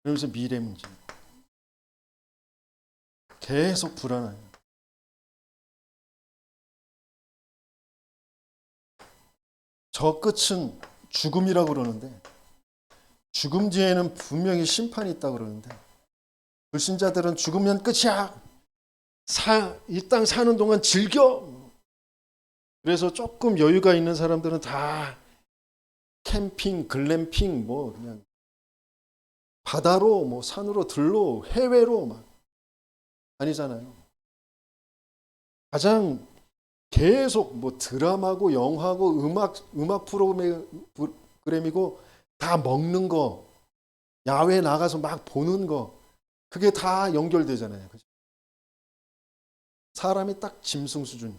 그러면서 미래 문제. 계속 불안해요. 저 끝은 죽음이라고 그러는데 죽음 뒤에는 분명히 심판이 있다고 그러는데 불신자들은 죽으면 끝이야. 이 땅 사는 동안 즐겨. 그래서 조금 여유가 있는 사람들은 다 캠핑, 글램핑, 뭐 그냥 바다로, 뭐 산으로 들로, 해외로 막 아니잖아요. 가장 계속 뭐 드라마고 영화고 음악 프로그램이고 다 먹는 거, 야외 나가서 막 보는 거, 그게 다 연결되잖아요. 그죠? 사람이 딱 짐승 수준.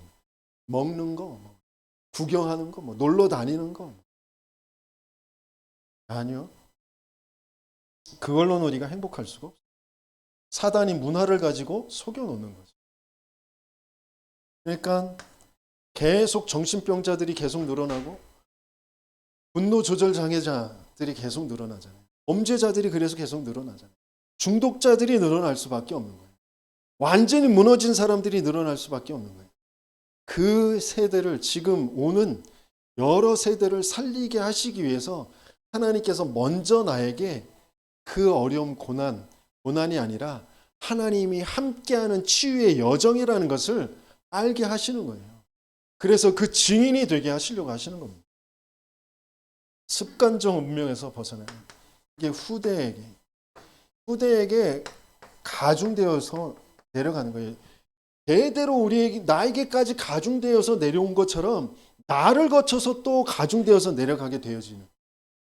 먹는 거, 구경하는 거, 뭐 놀러 다니는 거. 아니요. 그걸로는 우리가 행복할 수가 없어요. 사단이 문화를 가지고 속여놓는 거죠. 그러니까 계속 정신병자들이 계속 늘어나고 분노 조절 장애자들이 계속 늘어나잖아요. 범죄자들이 그래서 계속 늘어나잖아요. 중독자들이 늘어날 수밖에 없는 거예요. 완전히 무너진 사람들이 늘어날 수밖에 없는 거예요. 그 세대를 지금 오는 여러 세대를 살리게 하시기 위해서 하나님께서 먼저 나에게 그 어려움, 고난이 아니라 하나님이 함께하는 치유의 여정이라는 것을 알게 하시는 거예요. 그래서 그 증인이 되게 하시려고 하시는 겁니다. 습관적 운명에서 벗어나요. 이게 후대에게 가중되어서 내려가는 거예요. 대대로 나에게까지 가중되어서 내려온 것처럼 나를 거쳐서 또 가중되어서 내려가게 되어지는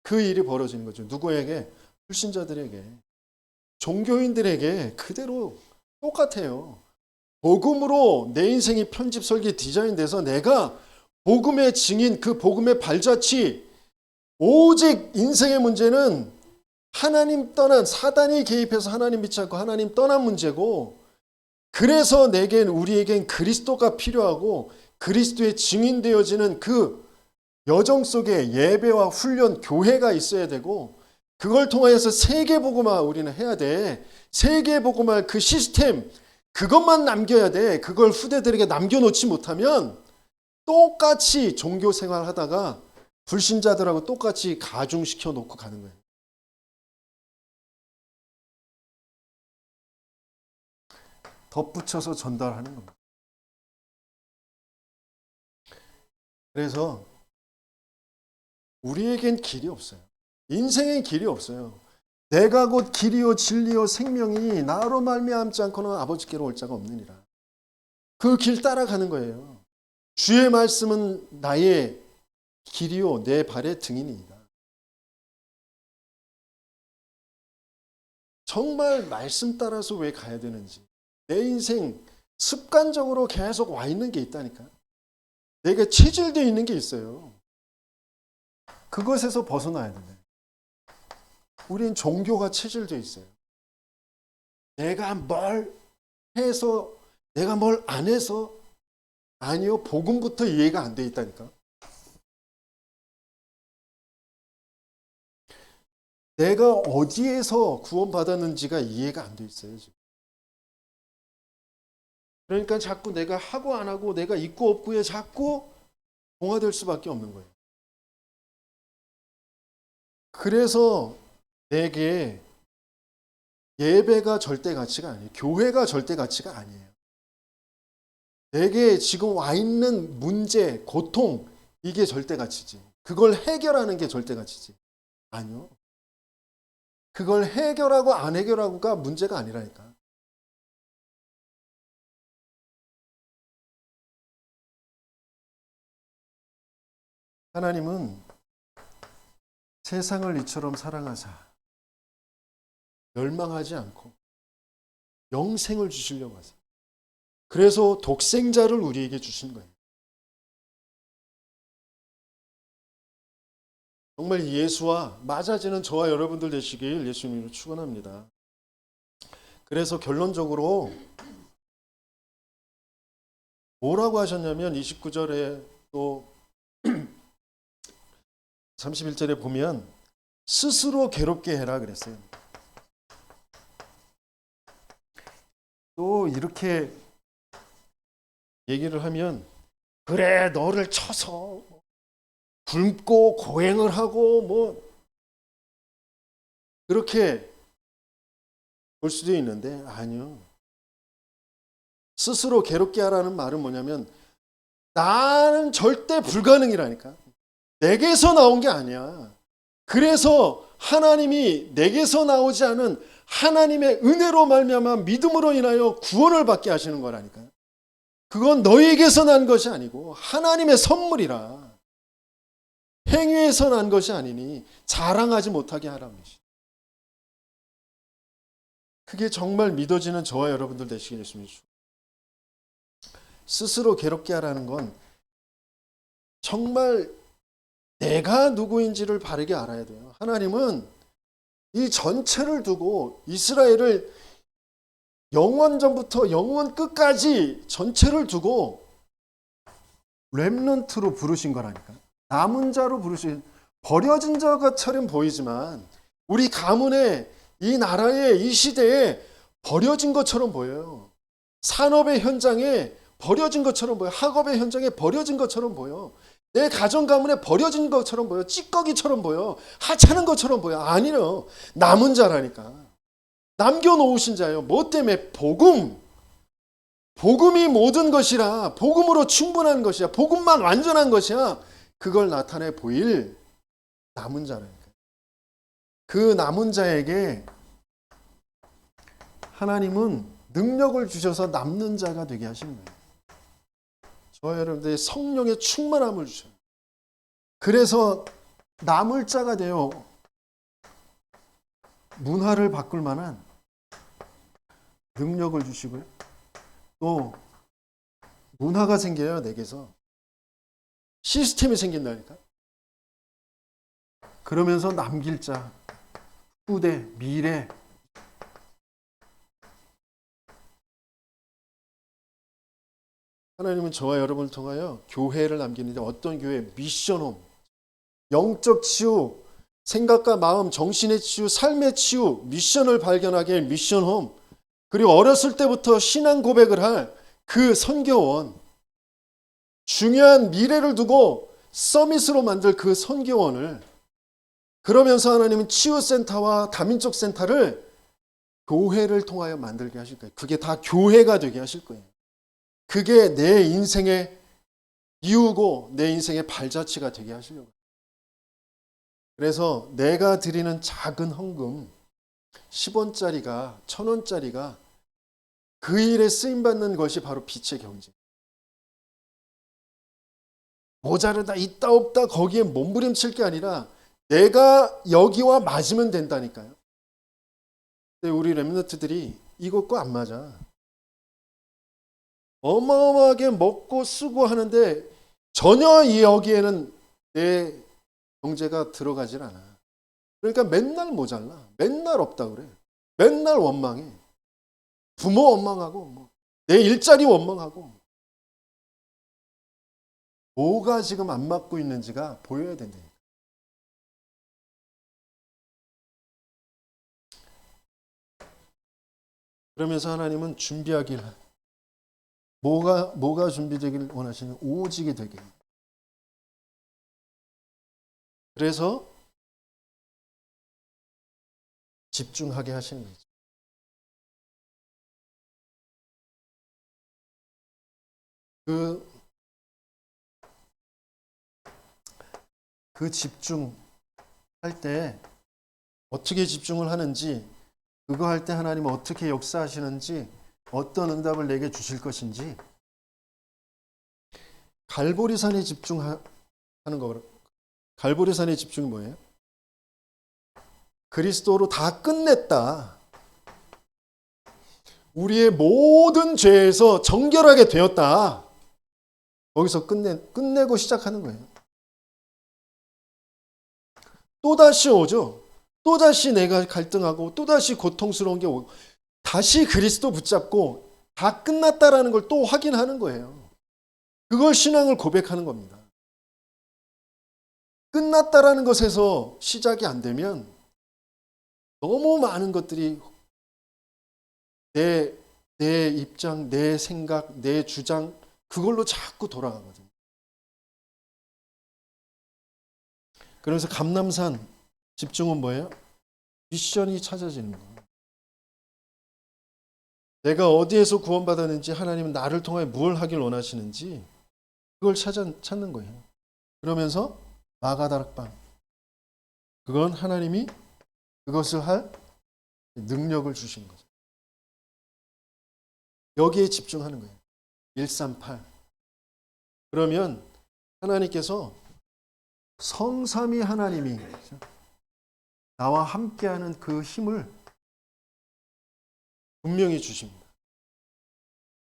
그 일이 벌어지는 거죠. 누구에게? 불신자들에게, 종교인들에게 그대로 똑같아요. 복음으로 내 인생이 편집 설계 디자인돼서 내가 복음의 증인, 그 복음의 발자취, 오직 인생의 문제는 하나님 떠난, 사단이 개입해서 하나님 믿지 않고 하나님 떠난 문제고, 그래서 우리에겐 그리스도가 필요하고 그리스도의 증인되어지는 그 여정 속에 예배와 훈련, 교회가 있어야 되고, 그걸 통해서 세계복음화 우리는 해야 돼. 세계복음화 그 시스템, 그것만 남겨야 돼. 그걸 후대들에게 남겨놓지 못하면 똑같이 종교 생활하다가 불신자들하고 똑같이 가중시켜 놓고 가는 거예요. 덧붙여서 전달하는 겁니다. 그래서 우리에겐 길이 없어요. 인생엔 길이 없어요. 내가 곧 길이요 진리요 생명이 나로 말미암지 않고는 아버지께로 올 자가 없느니라. 그 길 따라가는 거예요. 주의 말씀은 나의 길이요 내 발의 등이니이다. 정말 말씀 따라서 왜 가야 되는지. 내 인생 습관적으로 계속 와 있는 게 있다니까. 내가 체질되어 있는 게 있어요. 그것에서 벗어나야 돼. 우린 종교가 체질되어 있어요. 내가 뭘 해서, 내가 뭘 안 해서, 아니요, 복음부터 이해가 안 돼 있다니까. 내가 어디에서 구원받았는지가 이해가 안 돼 있어요, 지금. 그러니까 자꾸 내가 하고 안 하고, 내가 있고 없고에 자꾸 동화될 수밖에 없는 거예요. 그래서 내게 예배가 절대 가치가 아니에요. 교회가 절대 가치가 아니에요. 내게 지금 와 있는 문제, 고통, 이게 절대 가치지. 그걸 해결하는 게 절대 가치지. 아니요. 그걸 해결하고 안 해결하고가 문제가 아니라니까. 하나님은 세상을 이처럼 사랑하사 멸망하지 않고 영생을 주시려고 하세요. 그래서 독생자를 우리에게 주신 거예요. 정말 예수와 맞아지는 저와 여러분들 되시길 예수님으로 축원합니다. 그래서 결론적으로 뭐라고 하셨냐면 29절에 또 31절에 보면 스스로 괴롭게 해라 그랬어요. 또 이렇게 얘기를 하면 그래 너를 쳐서 굶고 고행을 하고 뭐 그렇게 볼 수도 있는데 아니요. 스스로 괴롭게 하라는 말은 뭐냐면 나는 절대 불가능이라니까. 내게서 나온 게 아니야. 그래서 하나님이 내게서 나오지 않은 하나님의 은혜로 말미암아 믿음으로 인하여 구원을 받게 하시는 거라니까요. 그건 너에게서 난 것이 아니고 하나님의 선물이라. 행위에서 난 것이 아니니 자랑하지 못하게 하라는 것이. 그게 정말 믿어지는 저와 여러분들 되시길 예수님 주. 스스로 괴롭게 하라는 건 정말 내가 누구인지를 바르게 알아야 돼요. 하나님은 이 전체를 두고 이스라엘을 영원 전부터 영원 끝까지 전체를 두고 렘넌트로 부르신 거라니까. 남은 자로 부르신, 버려진 자처럼 보이지만 우리 가문에 이 나라에 이 시대에 버려진 것처럼 보여요. 산업의 현장에 버려진 것처럼 보여. 학업의 현장에 버려진 것처럼 보여. 내 가정 가문에 버려진 것처럼 보여. 찌꺼기처럼 보여. 하찮은 것처럼 보여. 아니요. 남은 자라니까. 남겨놓으신 자예요. 뭐 때문에? 복음. 복음이 모든 것이라. 복음으로 충분한 것이야. 복음만 완전한 것이야. 그걸 나타내 보일 남은 자라니까. 그 남은 자에게 하나님은 능력을 주셔서 남는 자가 되게 하신 거예요. 저와 여러분들의 성령의 충만함을 주셔요. 그래서 남을 자가 되어 문화를 바꿀 만한 능력을 주시고요. 또 문화가 생겨요. 내게서. 시스템이 생긴다니까. 그러면서 남길 자, 후대, 미래. 하나님은 저와 여러분을 통하여 교회를 남기는데 어떤 교회? 미션홈. 영적 치유, 생각과 마음, 정신의 치유, 삶의 치유, 미션을 발견하게 미션홈. 그리고 어렸을 때부터 신앙 고백을 할 그 선교원. 중요한 미래를 두고 서밋으로 만들 그 선교원을. 그러면서 하나님은 치유센터와 다민족 센터를 교회를 통하여 만들게 하실 거예요. 그게 다 교회가 되게 하실 거예요. 그게 내 인생의 이유고 내 인생의 발자취가 되게 하시려고. 그래서 내가 드리는 작은 헌금 10원짜리가 1000원짜리가 그 일에 쓰임받는 것이 바로 빛의 경제. 모자르다 있다 없다 거기에 몸부림칠 게 아니라 내가 여기와 맞으면 된다니까요. 근데 우리 렘넌트들이 이것과 안 맞아. 어마어마하게 먹고 쓰고 하는데 전혀 이 여기에는 내 경제가 들어가질 않아. 그러니까 맨날 모자라. 맨날 없다 그래. 맨날 원망해. 부모 원망하고 내 일자리 원망하고. 뭐가 지금 안 맞고 있는지가 보여야 된다니까. 그러면서 하나님은 준비하길, 뭐가 준비되길 원하시는? 오직이 되게. 그래서 집중하게 하시는 거죠. 그 집중할 때 어떻게 집중을 하는지, 그거 할 때 하나님은 어떻게 역사하시는지, 어떤 응답을 내게 주실 것인지, 갈보리산에 집중하는 거. 갈보리산의 집중이 뭐예요? 그리스도로 다 끝냈다. 우리의 모든 죄에서 정결하게 되었다. 거기서 끝내고 시작하는 거예요. 또다시 오죠. 또다시 내가 갈등하고 또다시 고통스러운 게 오고 다시 그리스도 붙잡고 다 끝났다라는 걸 또 확인하는 거예요. 그걸 신앙을 고백하는 겁니다. 끝났다라는 것에서 시작이 안 되면 너무 많은 것들이 내 입장, 내 생각, 내 주장 그걸로 자꾸 돌아가거든요. 그래서 감람산 집중은 뭐예요? 미션이 찾아지는 거예요. 내가 어디에서 구원받았는지 하나님은 나를 통해 뭘 하길 원하시는지 그걸 찾는 거예요. 그러면서 마가다락방 그건 하나님이 그것을 할 능력을 주신 거죠. 여기에 집중하는 거예요. 138. 그러면 하나님께서 성삼위 하나님이 나와 함께하는 그 힘을 분명히 주십니다.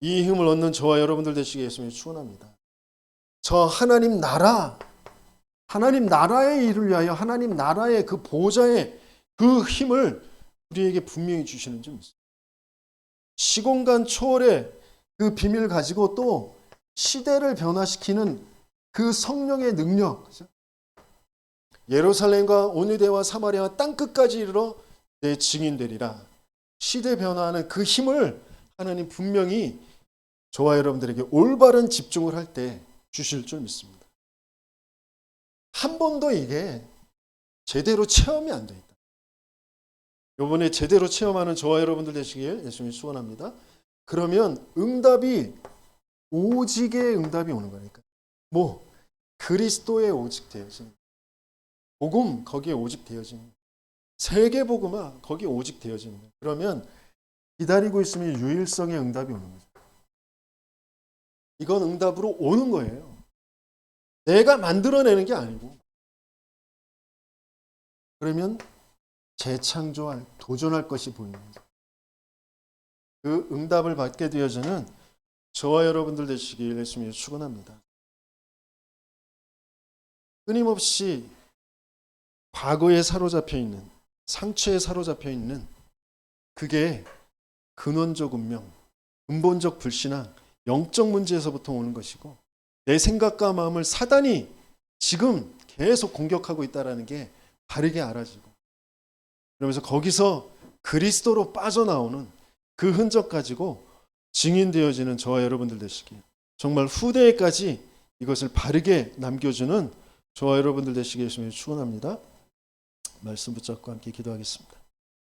이 힘을 얻는 저와 여러분들 되시게 예수님이 축원합니다. 저 하나님 나라의 일을 위하여 하나님 나라의 그 보좌의 그 힘을 우리에게 분명히 주시는 점 있습니다. 시공간 초월의 그 비밀을 가지고 또 시대를 변화시키는 그 성령의 능력, 예루살렘과 온유대와 사마리아와 땅끝까지 이르러 내 증인되리라. 시대 변화하는 그 힘을 하나님 분명히 저와 여러분들에게 올바른 집중을 할 때 주실 줄 믿습니다. 한 번도 이게 제대로 체험이 안 돼 있다. 이번에 제대로 체험하는 저와 여러분들 되시길 예수님이 축원합니다. 그러면 응답이 오직의 응답이 오는 거니까. 뭐 그리스도의 오직 되어짐. 복음 거기에 오직 되어짐. 세계 복음아 거기에 오직 되어짐. 그러면 기다리고 있으면 유일성의 응답이 오는 거죠. 이건 응답으로 오는 거예요. 내가 만들어내는 게 아니고. 그러면 재창조할, 도전할 것이 보이는 거죠. 그 응답을 받게 되어지는 저와 여러분들 되시길 예수님이 축원합니다. 끊임없이 과거에 사로잡혀 있는, 상처에 사로잡혀 있는 그게 근원적 운명, 근본적 불신앙, 영적 문제에서부터 오는 것이고 내 생각과 마음을 사단이 지금 계속 공격하고 있다는 게 바르게 알아지고 그러면서 거기서 그리스도로 빠져나오는 그 흔적 가지고 증인되어지는 저와 여러분들 되시길 정말 후대에까지 이것을 바르게 남겨주는 저와 여러분들 되시길 예수님을 축원합니다. 말씀 붙잡고 함께 기도하겠습니다.